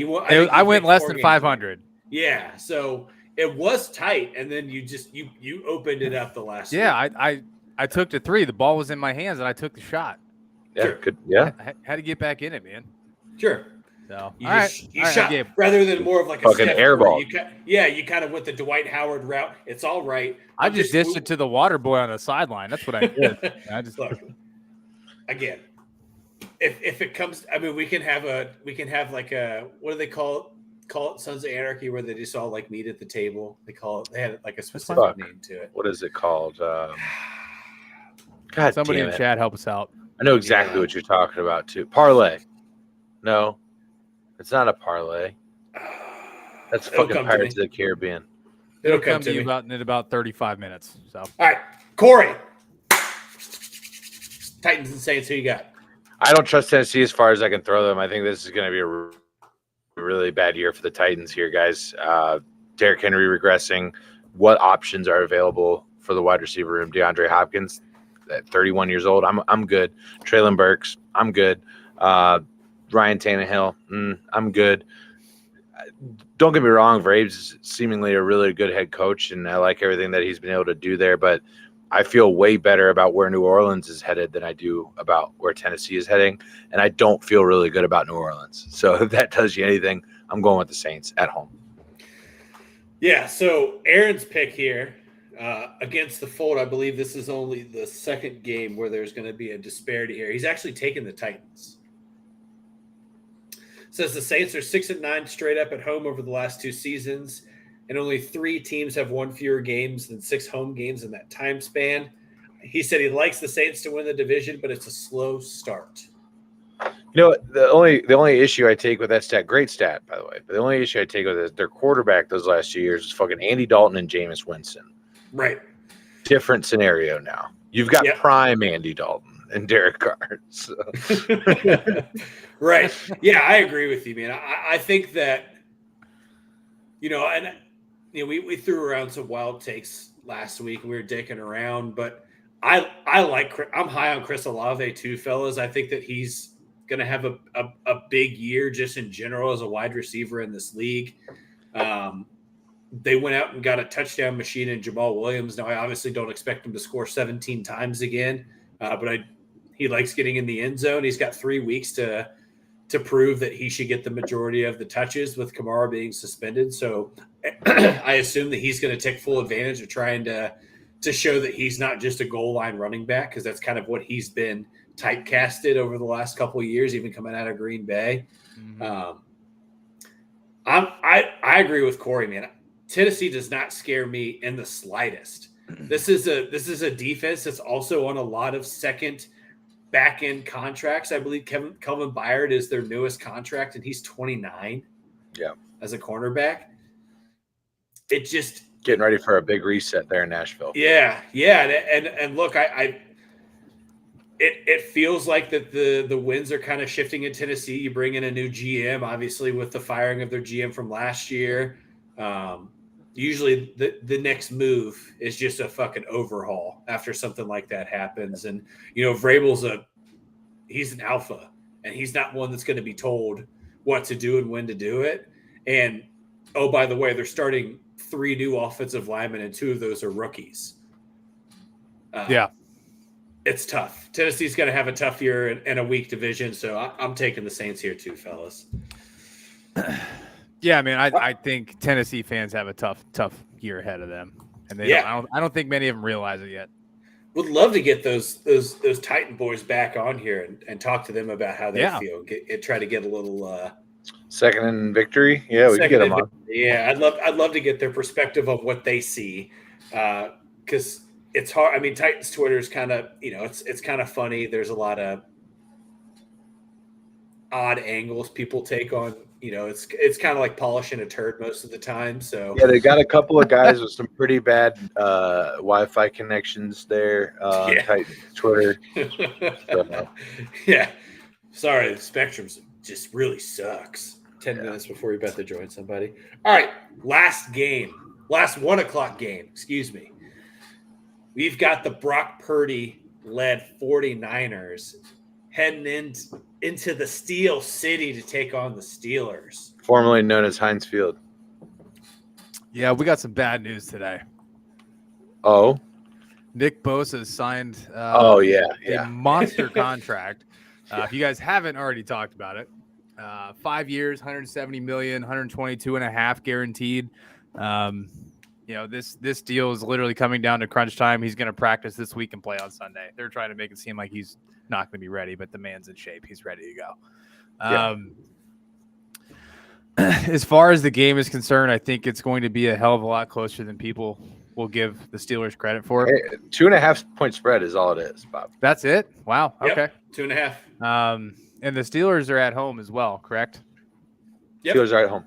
I went less than 500. Yeah, so it was tight, and then you opened it up the last. Yeah, week. I took the 3. The ball was in my hands, and I took the shot. yeah, Sure. good. Yeah, I had to get back in it, man. Sure. So You all shot right, rather than more of like a fucking Steph airball. Curry, you kind of went the Dwight Howard route. It's all right. I just dished it to the water boy on the sideline. That's what I did. I just look again. If it comes, I mean, we can have like a, what do they call it? Sons of Anarchy, where they just all like meet at the table. They had like a specific name to it. What is it called? God, somebody damn in it. chat help us out. I know exactly what you're talking about too. Parlay. No, it's not a parlay. That's fucking Pirates of the Caribbean. It'll come to you in about 35 minutes. So all right, Corey. Titans and Saints, who you got? I don't trust Tennessee as far as I can throw them. I think this is going to be a really bad year for the Titans here, guys. Derrick Henry regressing. What options are available for the wide receiver room? DeAndre Hopkins at 31 years old. I'm good. Traylon Burks, I'm good. Ryan Tannehill, I'm good. Don't get me wrong, Vrabes is seemingly a really good head coach, and I like everything that he's been able to do there, but I feel way better about where New Orleans is headed than I do about where Tennessee is heading, and I don't feel really good about New Orleans. So if that tells you anything, I'm going with the Saints at home. Yeah, so Aaron's pick here against the fold, I believe this is only the second game where there's going to be a disparity here. He's actually taken the Titans. Says the Saints are 6-9 straight up at home over the last 2 seasons, and only 3 teams have won fewer games than 6 home games in that time span. He said he likes the Saints to win the division, but it's a slow start. You know, the only issue I take with that stat, great stat, by the way, but the only issue I take with it is their quarterback those last 2 years is fucking Andy Dalton and Jameis Winston. Right. Different scenario now. You've got prime Andy Dalton and Derek Carr. So. Right. Yeah, I agree with you, man. I think that, we threw around some wild takes last week. We were dicking around, but I'm high on Chris Olave too, fellas. I think that he's going to have a big year just in general as a wide receiver in this league. They went out and got a touchdown machine in Jamal Williams. Now, I obviously don't expect him to score 17 times again, but he likes getting in the end zone. He's got 3 weeks to prove that he should get the majority of the touches with Kamara being suspended. So I assume that he's going to take full advantage of trying to show that he's not just a goal line running back, because that's kind of what he's been typecasted over the last couple of years, even coming out of Green Bay. Mm-hmm. I agree with Corey, man. Tennessee does not scare me in the slightest. This is a defense that's also on a lot of second back end contracts. I believe Kelvin Byard is their newest contract, and he's 29. Yeah, as a cornerback. It just getting ready for a big reset there in Nashville. Yeah, and look, it feels like that the winds are kind of shifting in Tennessee. You bring in a new GM, obviously, with the firing of their GM from last year. Usually the next move is just a fucking overhaul after something like that happens. And, Vrabel's he's an alpha, and he's not one that's going to be told what to do and when to do it. And, oh, by the way, they're starting 3 new offensive linemen, and 2 of those are rookies. It's tough. Tennessee's going to have a tough year and a weak division, so I'm taking the Saints here too, fellas. Yeah, I mean, I think Tennessee fans have a tough year ahead of them, and I don't think many of them realize it yet. Would love to get those Titan boys back on here and talk to them about how they feel. Try to get a little second in victory. Yeah, we can get them on. Yeah, I'd love to get their perspective of what they see, because it's hard. I mean, Titans Twitter is kind of, it's kind of funny. There's a lot of odd angles people take on, it's kind of like polishing a turd most of the time. So Yeah, they got a couple of guys with some pretty bad Wi-Fi connections there on yeah. Titan Twitter. So. Yeah. Sorry, the Spectrum's just really sucks. 10 minutes before you're about to join somebody. All right, last 1 o'clock game, excuse me. We've got the Brock Purdy-led 49ers heading into the Steel City to take on the Steelers. Formerly known as Heinz Field. Yeah, we got some bad news today. Oh? Nick Bosa signed a monster contract. If you guys haven't already talked about it, 5 years, 170 million, 122.5 guaranteed. This deal is literally coming down to crunch time. He's going to practice this week and play on Sunday. They're trying to make it seem like he's not going to be ready, but the man's in shape. He's ready to go. As far as the game is concerned, I think it's going to be a hell of a lot closer than people will give the Steelers credit for. Hey, 2.5 point spread is all it is, Bob. That's it? Wow. Yep, okay. 2.5. And the Steelers are at home as well, correct? Yep. Steelers are at home.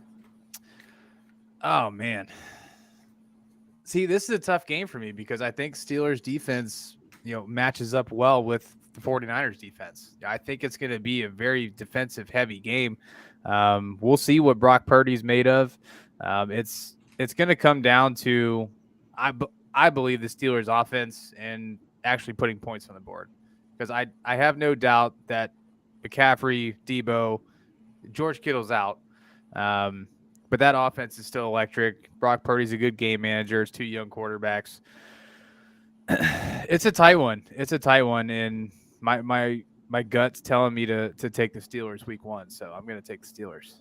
Oh, man. See, this is a tough game for me because I think Steelers defense, matches up well with the 49ers defense. I think it's going to be a very defensive heavy game. We'll see what Brock Purdy's made of. It's going to come down to, I believe, the Steelers offense and actually putting points on the board, because I have no doubt that McCaffrey, Debo, George Kittle's out. But that offense is still electric. Brock Purdy's a good game manager. It's two young quarterbacks. It's a tight one. And my gut's telling me to take the Steelers week 1, so I'm going to take the Steelers.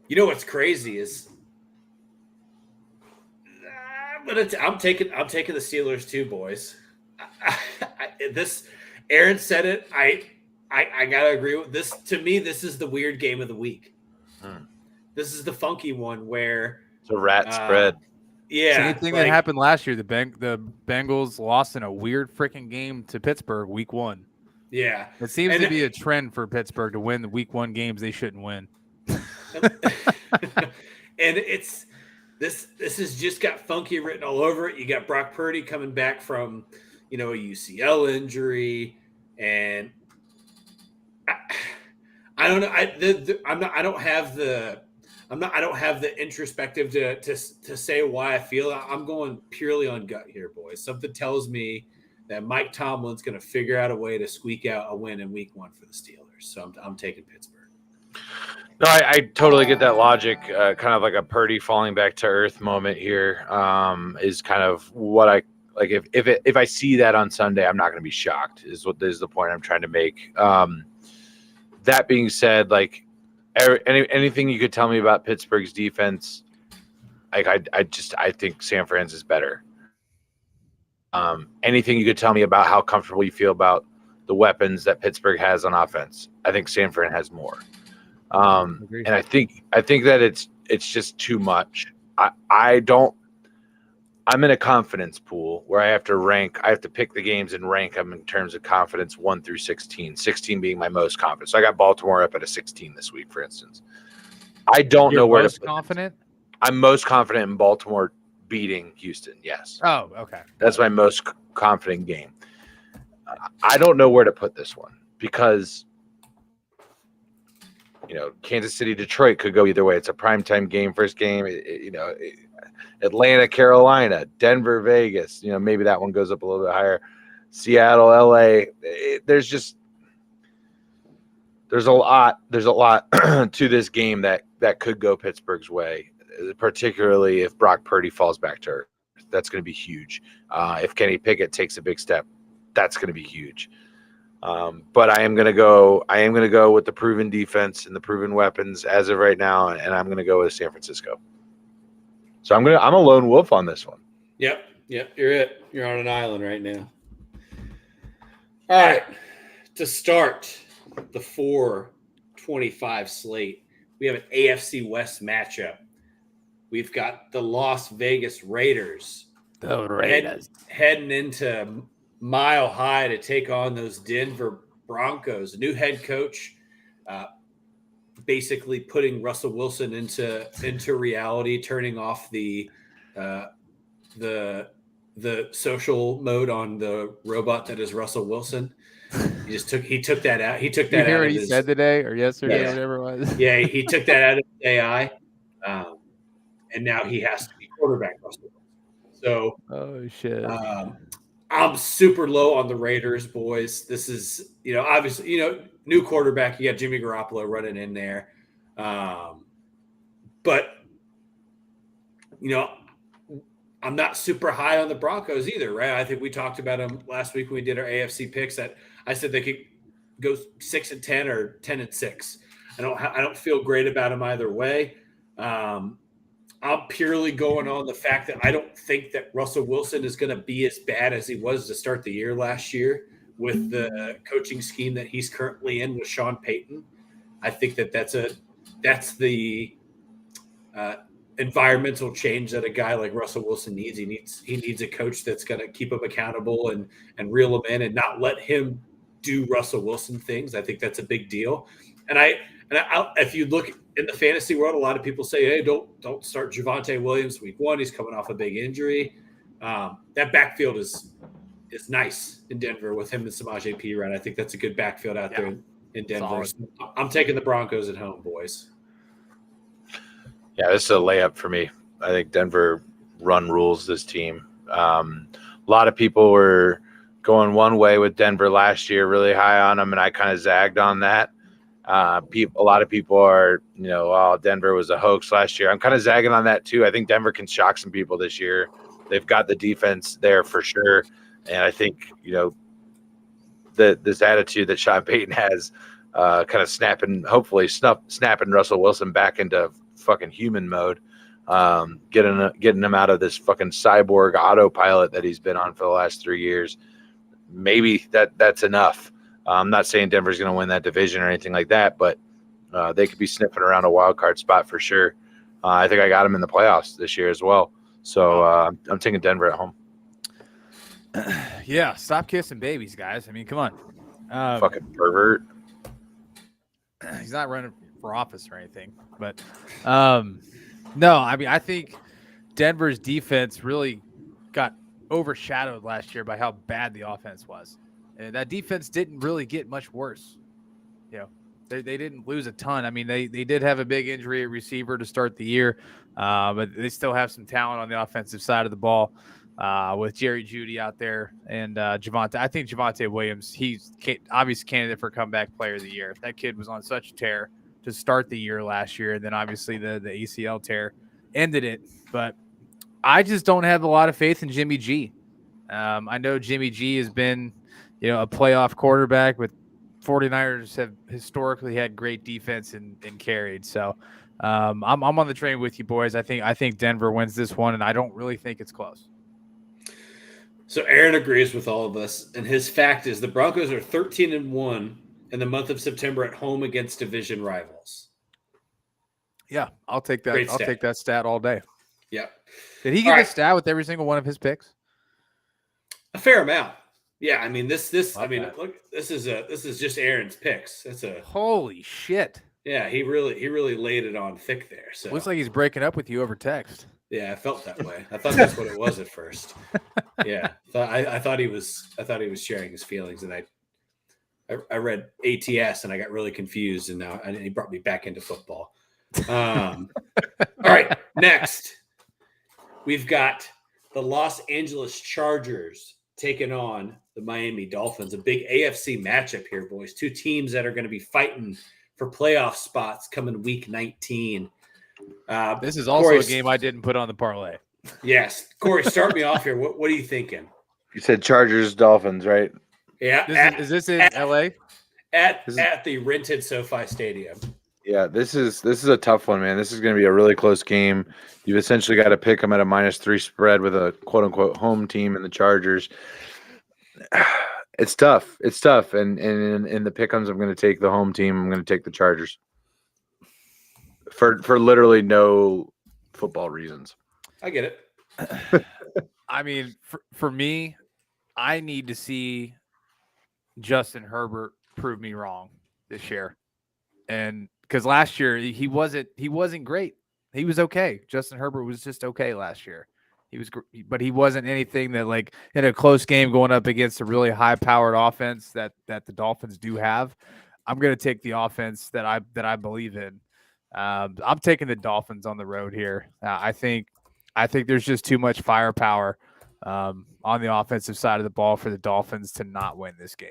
You know what's crazy is I'm taking the Steelers too, boys. Aaron said it. I gotta agree with this. To me, this is the weird game of the week. This is the funky one where it's a rat spread. Yeah, same thing that happened last year. The Bengals lost in a weird freaking game to Pittsburgh week 1. Yeah, it seems to be a trend for Pittsburgh to win the week 1 games they shouldn't win. And it's this has just got funky written all over it. You got Brock Purdy coming back from a UCL injury, and I don't know. I don't have the introspective to say why I feel. I'm going purely on gut here, boys. Something tells me that Mike Tomlin's going to figure out a way to squeak out a win in week 1 for the Steelers. So I'm taking Pittsburgh. No, I totally get that logic. Kind of like a Purdy falling back to earth moment here is kind of what I like. If I see that on Sunday, I'm not going to be shocked. Is the point I'm trying to make. That being said, like anything you could tell me about Pittsburgh's defense, like I think San Fran's is better. Anything you could tell me about how comfortable you feel about the weapons that Pittsburgh has on offense, I think San Fran has more. And I think that it's just too much. I'm in a confidence pool where I have to pick the games and rank them in terms of confidence 1 through 16, 16 being my most confident. So I got Baltimore up at a 16 this week, for instance. I don't know where to put confident. I'm most confident in Baltimore beating Houston. Yes. Oh, okay. That's my most confident game. I don't know where to put this one because Kansas City, Detroit could go either way. It's a primetime game, first game. Atlanta, Carolina, Denver, Vegas. Maybe that one goes up a little bit higher. Seattle, LA. There's a lot to this game that could go Pittsburgh's way, particularly if Brock Purdy falls back to earth. That's going to be huge. If Kenny Pickett takes a big step, that's going to be huge. But I am going to go with the proven defense and the proven weapons as of right now, and I'm going to go with San Francisco. So I'm a lone wolf on this one. Yep, you're it. You're on an island right now. All right, to start the 4/25 slate, we have an AFC West matchup. we've got the Las Vegas Raiders. The Raiders. Heading into Mile High to take on those Denver Broncos. New head coach, basically putting Russell Wilson into reality, turning off the social mode on the robot that is Russell Wilson. He took that out. He took that you hear out what of he his, said today or yesterday Yeah. or whatever it was? Yeah, he took that out of AI, and now he has to be quarterback Russell Wilson. So, Oh shit. I'm super low on the Raiders, boys. This is, obviously, new quarterback. You got Jimmy Garoppolo running in there. But, I'm not super high on the Broncos either, right? I think we talked about them last week when we did our AFC picks. That I said they could go 6-10 or 10-6. I don't feel great about them either way. I'm purely going on the fact that I don't think that Russell Wilson is going to be as bad as he was to start the year last year with the coaching scheme that he's currently in with Sean Payton. I think that's the environmental change that a guy like Russell Wilson needs. He needs a coach that's going to keep him accountable and reel him in and not let him do Russell Wilson things. I think that's a big deal. And if you look in the fantasy world, a lot of people say, "Hey, don't start Javonte Williams week 1. He's coming off a big injury." That backfield is nice in Denver with him and Samaje Perine. I think that's a good backfield out there in Denver. So I'm taking the Broncos at home, boys. Yeah, this is a layup for me. I think Denver run rules this team. A lot of people were going one way with Denver last year, really high on them, and I kind of zagged on that. A lot of people are, Denver was a hoax last year. I'm kind of zagging on that too. I think Denver can shock some people this year. They've got the defense there for sure. And I think, this attitude that Sean Payton has kind of snapping Russell Wilson back into fucking human mode, getting him out of this fucking cyborg autopilot that he's been on for the last 3 years. Maybe that's enough. I'm not saying Denver's going to win that division or anything like that, but they could be sniffing around a wild card spot for sure. I think I got them in the playoffs this year as well. So I'm taking Denver at home. Yeah, stop kissing babies, guys. I mean, come on. Fucking pervert. He's not running for office or anything, but no, I mean, I think Denver's defense really got overshadowed last year by how bad the offense was. And that defense didn't really get much worse. They didn't lose a ton. I mean, they did have a big injury at receiver to start the year, but they still have some talent on the offensive side of the ball with Jerry Jeudy out there and Javonte. I think Javonte Williams, he's obviously candidate for comeback player of the year. That kid was on such a tear to start the year last year, and then obviously the ACL tear ended it. But I just don't have a lot of faith in Jimmy G. I know Jimmy G has been, a playoff quarterback, but 49ers have historically had great defense and carried. So I'm on the train with you, boys. I think Denver wins this one, and I don't really think it's close. So Aaron agrees with all of us, and his fact is the Broncos are 13-1 in the month of September at home against division rivals. Yeah, I'll take that. I'll take that stat all day. Yeah. Did he get a stat with every single one of his picks? A fair amount. Yeah, I mean this. I mean, look, this is just Aaron's picks. That's a holy shit. Yeah, he really laid it on thick there. So looks like he's breaking up with you over text. Yeah, I felt that way. I thought that's what it was at first. Yeah, I thought he was sharing his feelings, and I read ATS and I got really confused, and now he brought me back into football. All right, next we've got the Los Angeles Chargers taking on the Miami Dolphins. A big AFC matchup here, boys. Two teams that are going to be fighting for playoff spots coming week 19. This is also a game I didn't put on the parlay. Yes. Corey, start me off here. What are you thinking? You said Chargers, Dolphins, right? Yeah. Is this in LA? At the rented SoFi Stadium. Yeah, this is a tough one, man. This is going to be a really close game. You've essentially got to pick them at a -3 spread with a quote-unquote home team in the Chargers. It's tough. And in the pick'ems, I'm going to take the home team. I'm going to take the Chargers for literally no football reasons. I get it. I mean, for me, I need to see Justin Herbert prove me wrong this year. And because last year he wasn't great. He was okay. Justin Herbert was just okay last year. But he wasn't anything that, like, in a close game going up against a really high-powered offense that the Dolphins do have. I'm going to take the offense that I believe in. I'm taking the Dolphins on the road here. I think there's just too much firepower on the offensive side of the ball for the Dolphins to not win this game.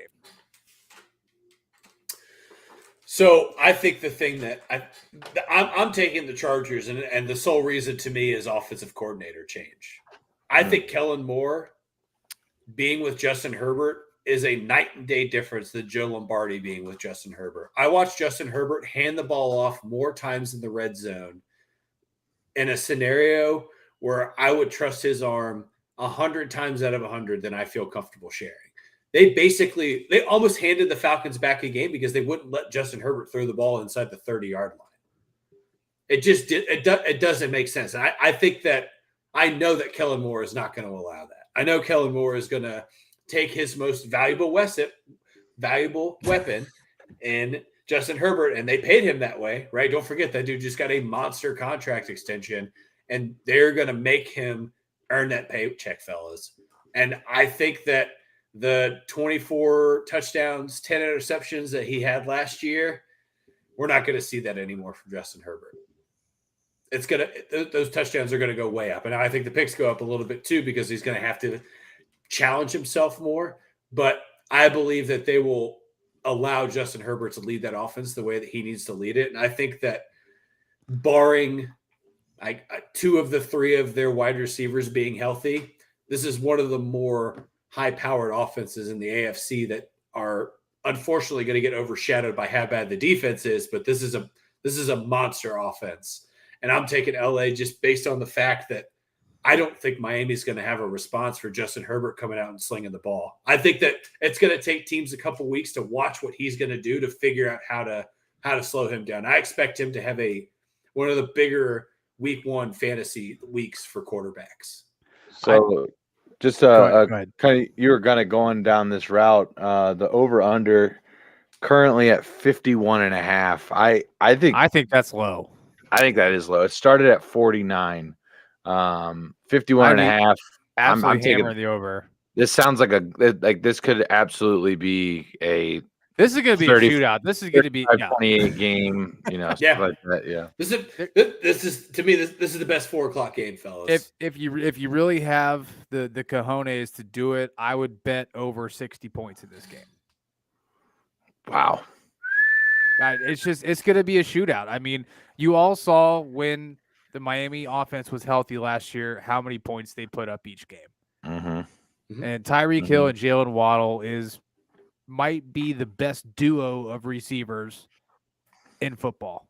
So I think the thing that I'm taking the Chargers, and the sole reason to me is offensive coordinator change. I think Kellen Moore being with Justin Herbert is a night and day difference than Joe Lombardi being with Justin Herbert. I watched Justin Herbert hand the ball off more times in the red zone in a scenario where I would trust his arm 100 times out of 100 than I feel comfortable sharing. They almost handed the Falcons back a game because they wouldn't let Justin Herbert throw the ball inside the 30-yard line. It doesn't make sense. And I think that I know that Kellen Moore is not going to allow that. I know Kellen Moore is going to take his most valuable weapon in Justin Herbert, and they paid him that way, right? Don't forget that dude just got a monster contract extension, and they're going to make him earn that paycheck, fellas. And I think that the 24 touchdowns, 10 interceptions that he had last year, we're not going to see that anymore from Justin Herbert. Those touchdowns are going to go way up. And I think the picks go up a little bit too, because he's going to have to challenge himself more. But I believe that they will allow Justin Herbert to lead that offense the way that he needs to lead it. And I think that barring two of the three of their wide receivers being healthy, this is one of the more high-powered offenses in the AFC that are unfortunately going to get overshadowed by how bad the defense is. But this is a monster offense, and I'm taking LA just based on the fact that I don't think Miami's going to have a response for Justin Herbert coming out and slinging the ball. I think that it's going to take teams a couple weeks to watch what he's going to do to figure out how to slow him down. I expect him to have one of the bigger week one fantasy weeks for quarterbacks. So just Go ahead. kind of, you were kind of going down this route. The over under currently at 51.5. I think that's low. I think that is low. It started at 49. 51.5. Absolutely I'm taking hammer the over. This sounds like this could absolutely be a. This is going to be a shootout. This is going to be 28 game, yeah, like that. Yeah. This is to me. This is the best 4:00 game, fellas. If you really have the cojones to do it, I would bet over 60 points in this game. Wow. It's going to be a shootout. I mean, you all saw when the Miami offense was healthy last year, how many points they put up each game. Mm-hmm. And Tyreek Hill and Jalen Waddle might be the best duo of receivers in football.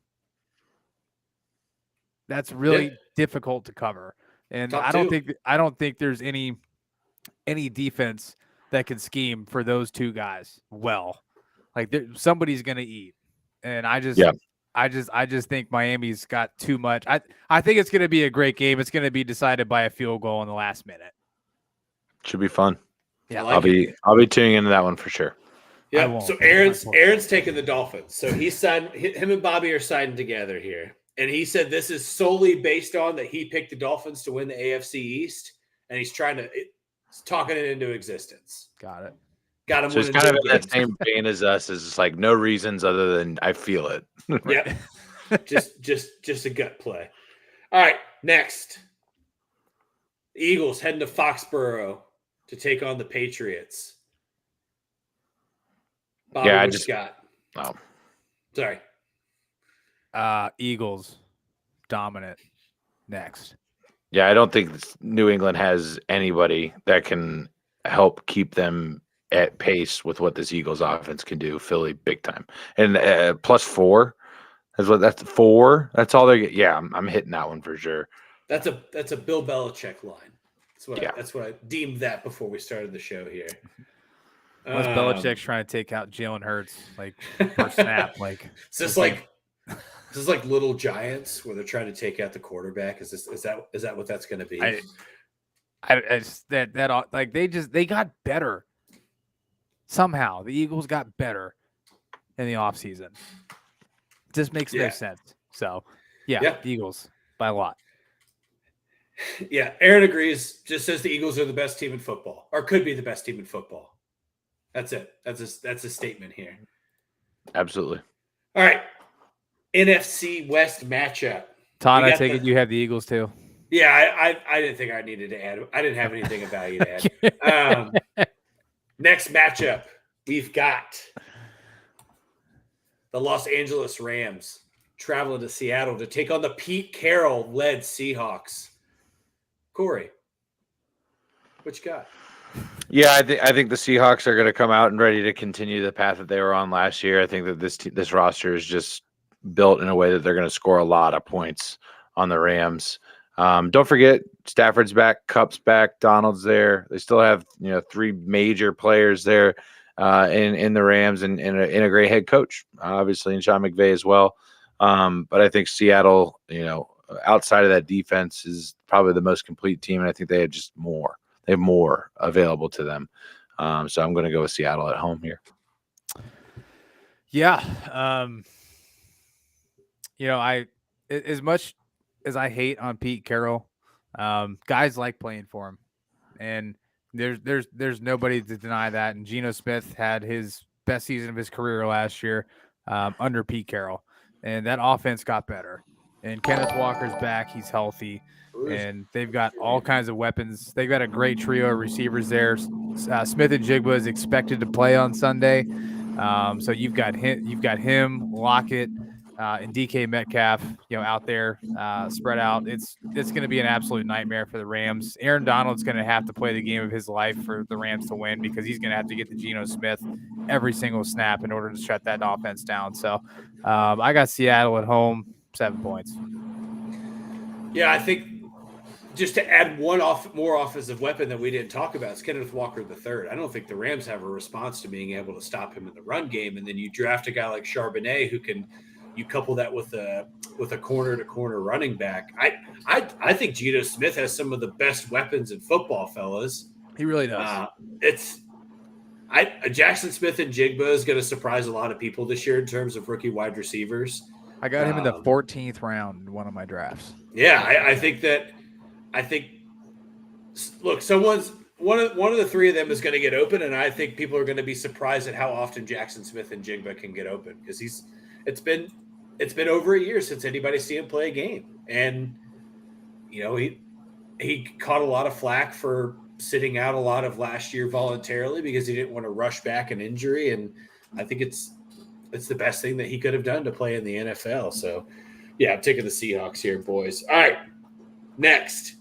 That's really difficult to cover. And I don't think there's any defense that can scheme for those two guys well. Like somebody's going to eat. And I just think Miami's got too much. I think it's going to be a great game. It's going to be decided by a field goal in the last minute. Should be fun. Yeah, I'll be tuning into that one for sure. Yeah. So Aaron's taking the Dolphins. So him and Bobby are siding together here. And he said this is solely based on that he picked the Dolphins to win the AFC East, and he's talking it into existence. Got it. Got him. So it's kind of in that same vein as us. Is just like no reasons other than I feel it. Yeah. just a gut play. All right. Next, the Eagles heading to Foxborough to take on the Patriots. Bobby, yeah, what you got? Oh, sorry. Eagles dominant next. Yeah, I don't think New England has anybody that can help keep them at pace with what this Eagles offense can do. Philly big time. And +4 that's 4. That's all they get. Yeah, I'm hitting that one for sure. That's a Bill Belichick line. That's what I deemed that before we started the show here. Unless Belichick's trying to take out Jalen Hurts, like, per snap, like it's just like This is like Little Giants where they're trying to take out the quarterback. Is that what that's going to be? They got better somehow. The Eagles got better in the offseason. Just makes no sense. So, the Eagles by a lot. Yeah, Aaron agrees. Just says the Eagles are the best team in football, or could be the best team in football. That's it. That's a statement here. Absolutely. All right. NFC West matchup. Todd, I take it you have the Eagles too. Yeah, I didn't think I needed to add. I didn't have anything of value to add. Next matchup, we've got the Los Angeles Rams traveling to Seattle to take on the Pete Carroll-led Seahawks. Corey, what you got? Yeah, I think the Seahawks are going to come out and ready to continue the path that they were on last year. I think that this roster is just built in a way that they're going to score a lot of points on the Rams. Don't forget Stafford's back, Kupp's back, Donald's there. They still have 3 major players there in the Rams and a great head coach, obviously, and Sean McVay as well. But I think Seattle, outside of that defense, is probably the most complete team, and I think they have just more. They have more available to them. So I'm going to go with Seattle at home here. Yeah. As much as I hate on Pete Carroll, guys like playing for him, and there's nobody to deny that. And Geno Smith had his best season of his career last year under Pete Carroll, and that offense got better. And Kenneth Walker's back; he's healthy, and they've got all kinds of weapons. They've got a great trio of receivers there. Smith and Jigba is expected to play on Sunday, so you've got him, Lockett. And DK Metcalf, out there spread out. It's going to be an absolute nightmare for the Rams. Aaron Donald's going to have to play the game of his life for the Rams to win because he's going to have to get to Geno Smith every single snap in order to shut that offense down. So I got Seattle at home, 7 points. Yeah, I think just to add one more offensive weapon that we didn't talk about is Kenneth Walker III. I don't think the Rams have a response to being able to stop him in the run game, and then you draft a guy like Charbonnet who can. You couple that with a corner-to-corner running back. I think Geno Smith has some of the best weapons in football, fellas. He really does. Jackson Smith and Jigba is going to surprise a lot of people this year in terms of rookie wide receivers. I got him in the 14th round in one of my drafts. Yeah, I think. Look, one of the 3 of them is going to get open, and I think people are going to be surprised at how often Jackson Smith and Jigba can get open because it's been over a year since anybody's seen him play a game. And, he caught a lot of flack for sitting out a lot of last year voluntarily because he didn't want to rush back an injury. And I think it's the best thing that he could have done to play in the NFL. So, yeah, I'm taking the Seahawks here, boys. All right, next.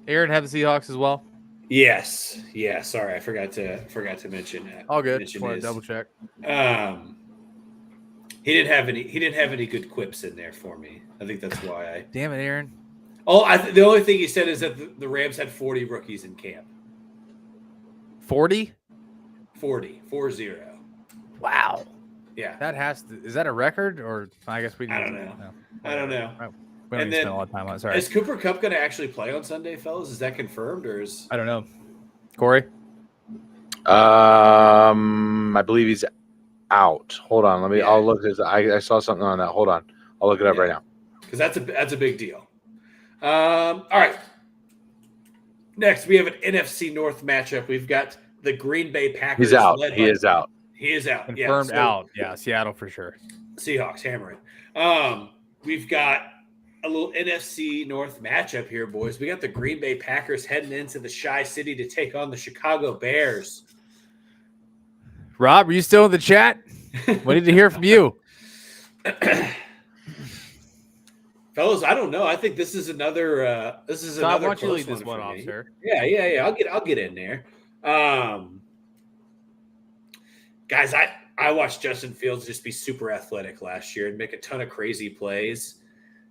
Aaron have the Seahawks as well? Yes. Yeah, sorry, I forgot to mention that. All good. Just want to double check. He didn't have any good quips in there for me. I think that's why Damn it, Aaron. The only thing he said is that the Rams had 40 rookies in camp. 40? 40. Wow. Yeah. Is that a record or I guess we I don't know. No. I don't know. We don't spend a lot of time on it. Sorry. Is Cooper Kupp going to actually play on Sunday, fellas? Is that confirmed or is I don't know. Corey? I believe he's out. Hold on. I'll look his. I saw something on that. Hold on. I'll look it up right now. Because that's a big deal. All right. Next, we have an NFC North matchup. We've got the Green Bay Packers. He's out. He is out. Confirmed out. Yeah, Seattle for sure. Seahawks hammering. We've got a little NFC North matchup here, boys. We got the Green Bay Packers heading into the Chi City to take on the Chicago Bears. Rob, are you still in the chat? We need to hear from you. Fellas, I don't know. I think this is another Todd, why don't you lead this one off, sir? Yeah. I'll get in there. Guys, I watched Justin Fields just be super athletic last year and make a ton of crazy plays.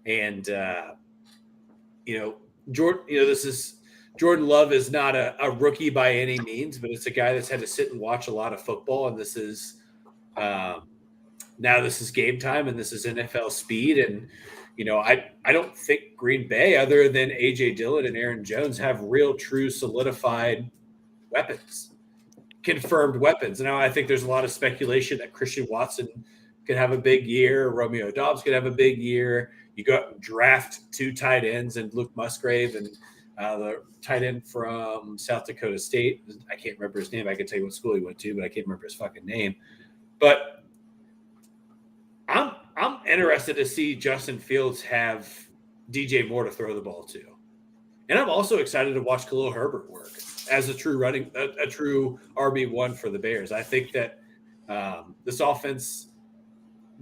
And Jordan Love is not a rookie by any means, but it's a guy that's had to sit and watch a lot of football. And this is now this is game time and this is NFL speed. And, I don't think Green Bay, other than A.J. Dillon and Aaron Jones, have real, true, solidified weapons, confirmed weapons. Now, I think there's a lot of speculation that Christian Watson could have a big year. Romeo Dobbs could have a big year. You go out and draft 2 tight ends and Luke Musgrave and the tight end from South Dakota State. I can't remember his name. I can tell you what school he went to, but I can't remember his fucking name. But I'm interested to see Justin Fields have DJ Moore to throw the ball to. And I'm also excited to watch Khalil Herbert work as a true RB1 for the Bears. I think that this offense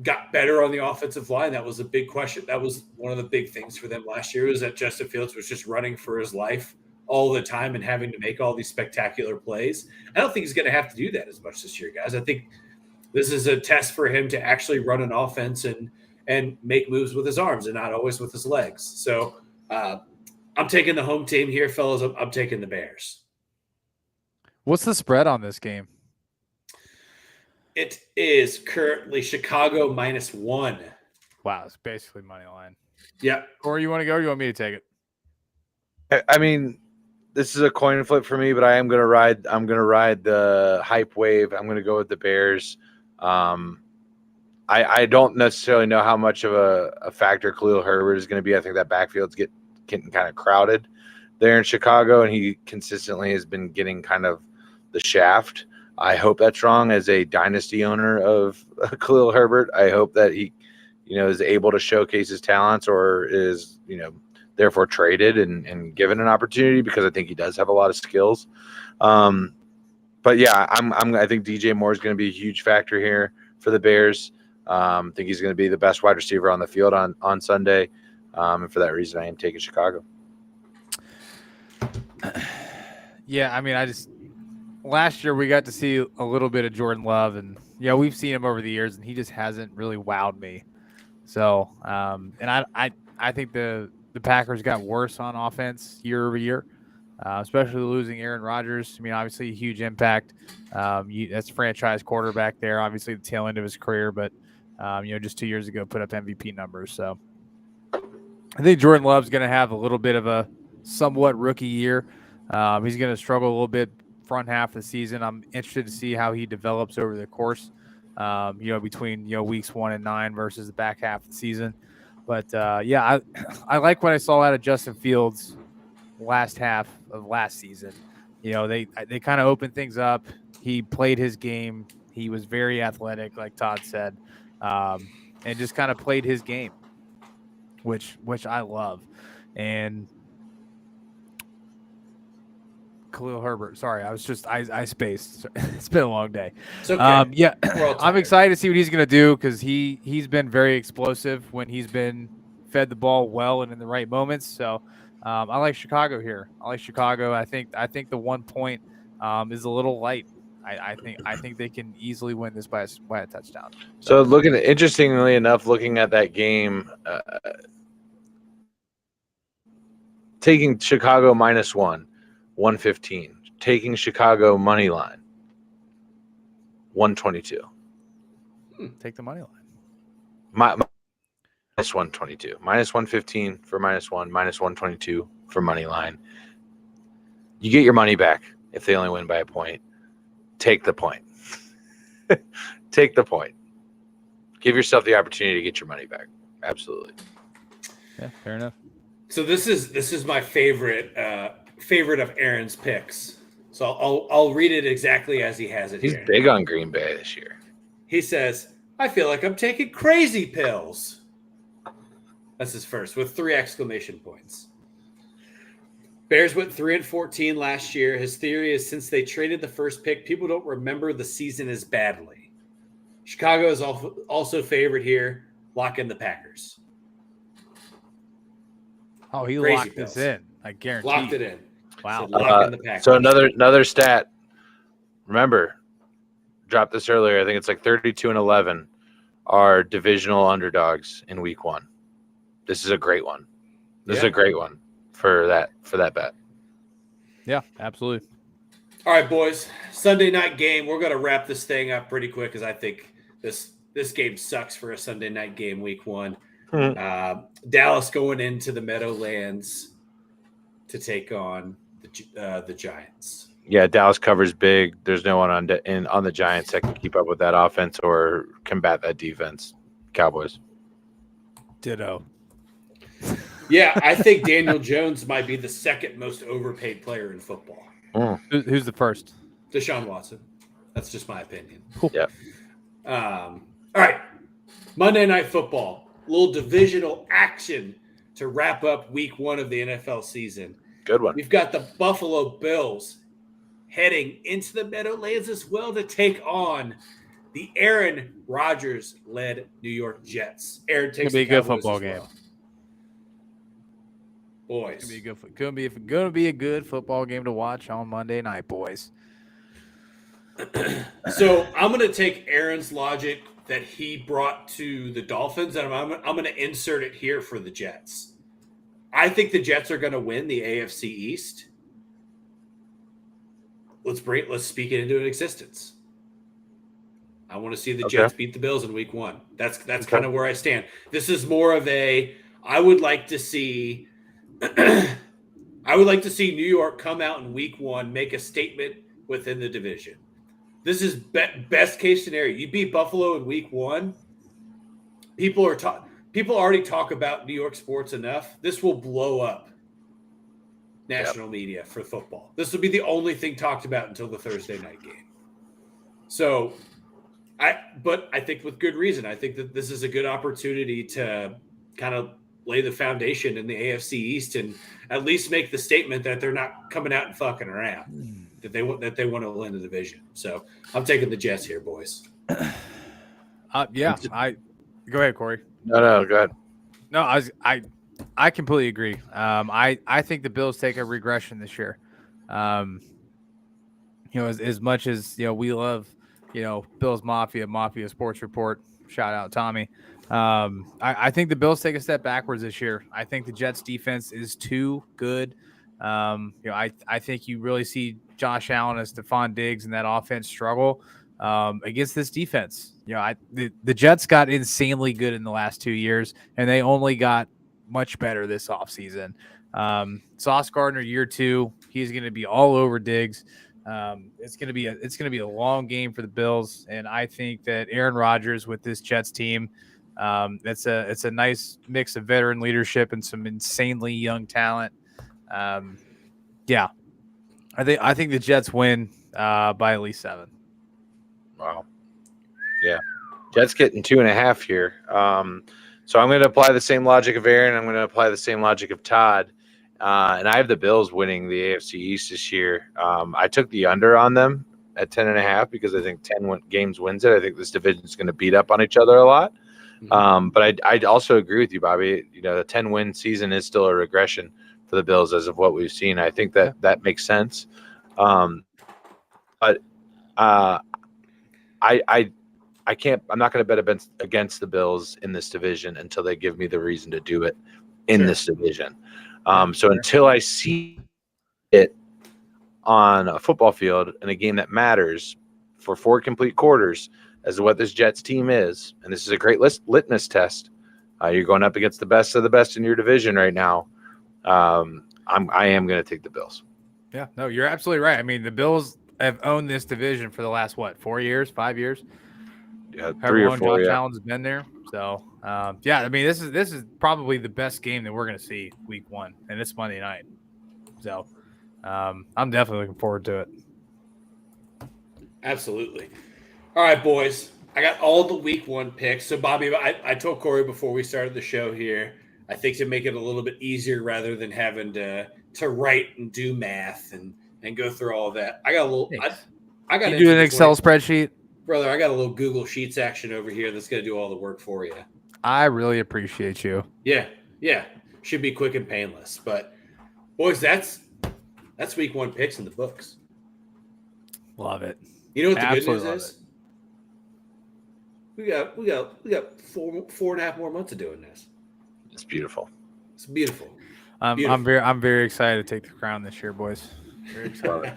got better on the offensive line. That was a big question. That was one of the big things for them last year, was that Justin Fields was just running for his life all the time and having to make all these spectacular plays. I don't think he's going to have to do that as much this year, guys. I think this is a test for him to actually run an offense and make moves with his arms and not always with his legs. So I'm taking the home team here, fellas. I'm taking the Bears. What's the spread on this game? It is currently Chicago -1. Wow, it's basically money line. Yeah. Or you want to go? Or you want me to take it? I mean, this is a coin flip for me, but I'm gonna ride the hype wave. I'm gonna go with the Bears. I don't necessarily know how much of a factor Khalil Herbert is going to be. I think that backfield's getting kind of crowded there in Chicago, and he consistently has been getting kind of the shaft. I hope that's wrong. As a dynasty owner of Khalil Herbert, I hope that he, is able to showcase his talents, or is, therefore traded and given an opportunity, because I think he does have a lot of skills. But yeah, I think DJ Moore is going to be a huge factor here for the Bears. I think he's going to be the best wide receiver on the field on Sunday. And for that reason, I am taking Chicago. Yeah, I mean, last year we got to see a little bit of Jordan Love, and we've seen him over the years, and he just hasn't really wowed me. So, and I think the Packers got worse on offense year over year, especially losing Aaron Rodgers. I mean, obviously a huge impact. That's franchise quarterback there, obviously the tail end of his career, but just 2 years ago put up MVP numbers. So I think Jordan Love's going to have a little bit of a somewhat rookie year. He's going to struggle a little bit front half of the season. I'm interested to see how he develops over the course, between weeks 1 and 9 versus the back half of the season. But I like what I saw out of Justin Fields last half of last season. They kind of opened things up. He played his game. He was very athletic, like Todd said, and just kind of played his game, which I love. And Khalil Herbert. Sorry, I spaced. It's been a long day. It's okay. I'm excited to see what he's going to do, because he's been very explosive when he's been fed the ball well and in the right moments. So I like Chicago here. I think the 1 point is a little light. I think they can easily win this by a touchdown. So interestingly enough, looking at that game, taking Chicago -1. 115. Taking Chicago money line, 122. Take the money line. Minus 122. Minus 115 for -1. Minus 122 for money line. You get your money back if they only win by a point. Take the point. Take the point. Give yourself the opportunity to get your money back. Absolutely. Yeah, fair enough. So this is my favorite of Aaron's picks. So I'll read it exactly as he has it. He's here. big on Green Bay this year. He says, "I feel like I'm taking crazy pills." That's his first, with 3 exclamation points. Bears went 3-14 last year. His theory is, since they traded the first pick, people don't remember the season as badly. Chicago is also favored here. Lock in the Packers. Oh, he Crazy locked pills. this in. I guarantee. Locked it in. Wow. Lock in the Packers. So another stat. Remember, dropped this earlier. I think it's like 32-11 are divisional underdogs in week 1. This is a great one. This is a great one for that bet. Yeah, absolutely. All right, boys. Sunday night game. We're going to wrap this thing up pretty quick, because I think this this game sucks for a Sunday night game, week 1. Hmm. Dallas going into the Meadowlands to take on the Giants. Yeah, Dallas covers big. There's no one on the Giants that can keep up with that offense or combat that defense. Cowboys. Ditto. Yeah, I think Daniel Jones might be the second most overpaid player in football. Who's the first? Deshaun Watson. That's just my opinion. Yeah. All right. Monday Night Football. A little divisional action to wrap up week 1 of the NFL season. Good one. We've got the Buffalo Bills heading into the Meadowlands as well to take on the Aaron Rodgers-led New York Jets. Aaron takes Gonna be the a good Cowboys football as game. well. Boys. Gonna be a good football game to watch on Monday night, boys. So I'm going to take Aaron's logic that he brought to the Dolphins, and I'm going to insert it here for the Jets. I think the Jets are going to win the AFC East. Let's speak it into existence. I want to see the Jets beat the Bills in week 1. That's kind of where I stand. This is more of a I would like to see New York come out in week 1, make a statement within the division. This is best case scenario. You beat Buffalo in week 1. People already talk about New York sports enough. This will blow up national media for football. This will be the only thing talked about until the Thursday night game. So, but I think with good reason. I think that this is a good opportunity to kind of lay the foundation in the AFC East and at least make the statement that they're not coming out and fucking around. That they want to win the division. So I'm taking the Jets here, boys. Yeah, go ahead, Corey. No, go ahead. No, I completely agree. I think the Bills take a regression this year. As much as we love Bills Mafia Sports Report. Shout out Tommy. I think the Bills take a step backwards this year. I think the Jets defense is too good. I think you really see Josh Allen and Stephon Diggs and that offense struggle against this defense. The Jets got insanely good in the last 2 years, and they only got much better this offseason. Sauce Gardner, year 2, he's going to be all over Diggs. It's going to be a long game for the Bills, and I think that Aaron Rodgers with this Jets team, it's a nice mix of veteran leadership and some insanely young talent. I think the Jets win by at least 7. Wow. Yeah. Jets getting 2.5 here. So I'm going to apply the same logic of Aaron. I'm going to apply the same logic of Todd. And I have the Bills winning the AFC East this year. I took the under on them at 10.5 because I think 10 games wins it. I think this division is going to beat up on each other a lot. But I also agree with you, Bobby. The 10-win season is still a regression for the Bills as of what we've seen. I think that makes sense. But I can't. I'm not going to bet against the Bills in this division until they give me the reason to do it in this division. So until I see it on a football field in a game that matters for 4 complete quarters, as to what this Jets team is, and this is a great litmus test. You're going up against the best of the best in your division right now. I am going to take the Bills. Yeah, no, you're absolutely right. I mean, the Bills have owned this division for the last 4 years, 5 years. Yeah, 3 or 4. Josh Allen's been there. So, I mean, this is probably the best game that we're going to see week 1, and it's Monday night. So, I'm definitely looking forward to it. Absolutely. All right, boys. I got all the week 1 picks. So, Bobby, I told Corey before we started the show here, I think to make it a little bit easier rather than having to write and do math and go through all of that. I got a little You do an Excel spreadsheet? Brother, I got a little Google Sheets action over here that's going to do all the work for you. I really appreciate you. Yeah. Should be quick and painless. But, boys, that's week 1 picks in the books. Love it. You know what the Absolutely good news is? We got 4.5 more months of doing this. It's beautiful. It's beautiful. I'm very excited to take the crown this year, boys. Very excited.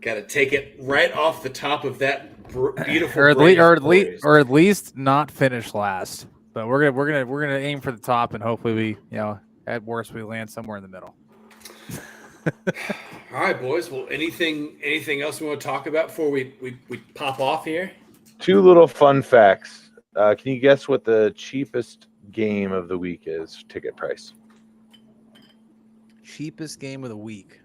Got to take it right off the top of that beautiful or brain. at least not finish last. But we're gonna aim for the top, and hopefully we, at worst we land somewhere in the middle. All right, boys. Well, anything else we want to talk about before we pop off here? 2 little fun facts. Can you guess what the cheapest game of the week is? Ticket price. Cheapest game of the week.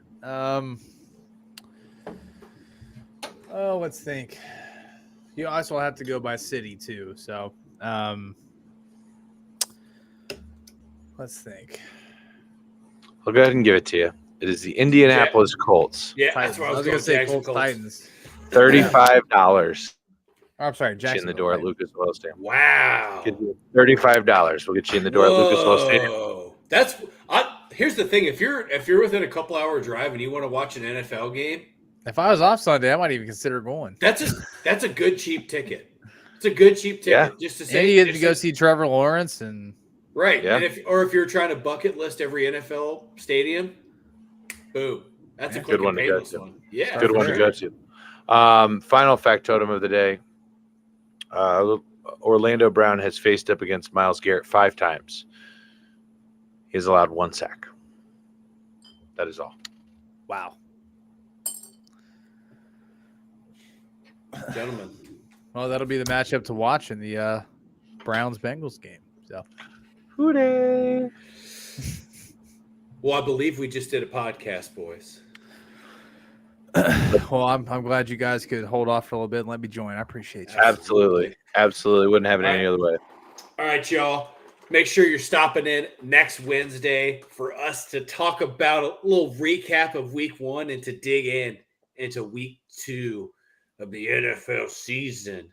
Let's think. You also have to go by city too. So, let's think. I'll go ahead and give it to you. It is the Indianapolis Colts. Yeah, Titans. that's what I was going to say. Jackson Colts, Colts. Titans. $35. Oh, I'm sorry, Jackson. In the door at Lucas Oil Stadium. Wow. $35. We'll get you in the door at Lucas Oil Stadium. Here's the thing. If you're within a couple hour drive and you want to watch an NFL game, if I was off Sunday, I might even consider going. That's a good cheap ticket. It's a good cheap ticket. Yeah. Just to say, and you get to go see Trevor Lawrence and right. Yeah. And if you're trying to bucket list every NFL stadium, boom. That's a quick good one to go to. one. Yeah, good one to go to. Final factotum of the day. Orlando Brown has faced up against Myles Garrett 5 times. He has allowed 1 sack. That is all. wow. Gentlemen. Well, that'll be the matchup to watch in the Browns-Bengals game. So, Hooray! Well, I believe we just did a podcast, boys. Well, I'm glad you guys could hold off for a little bit and let me join. I appreciate you. Absolutely. Wouldn't have it any other way. All right, y'all. Make sure you're stopping in next Wednesday for us to talk about a little recap of week 1 and to dig into week 2 of the NFL season.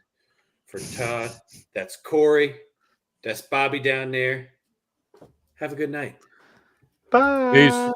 For Todd, that's Corey. That's Bobby down there. Have a good night. Bye. Peace.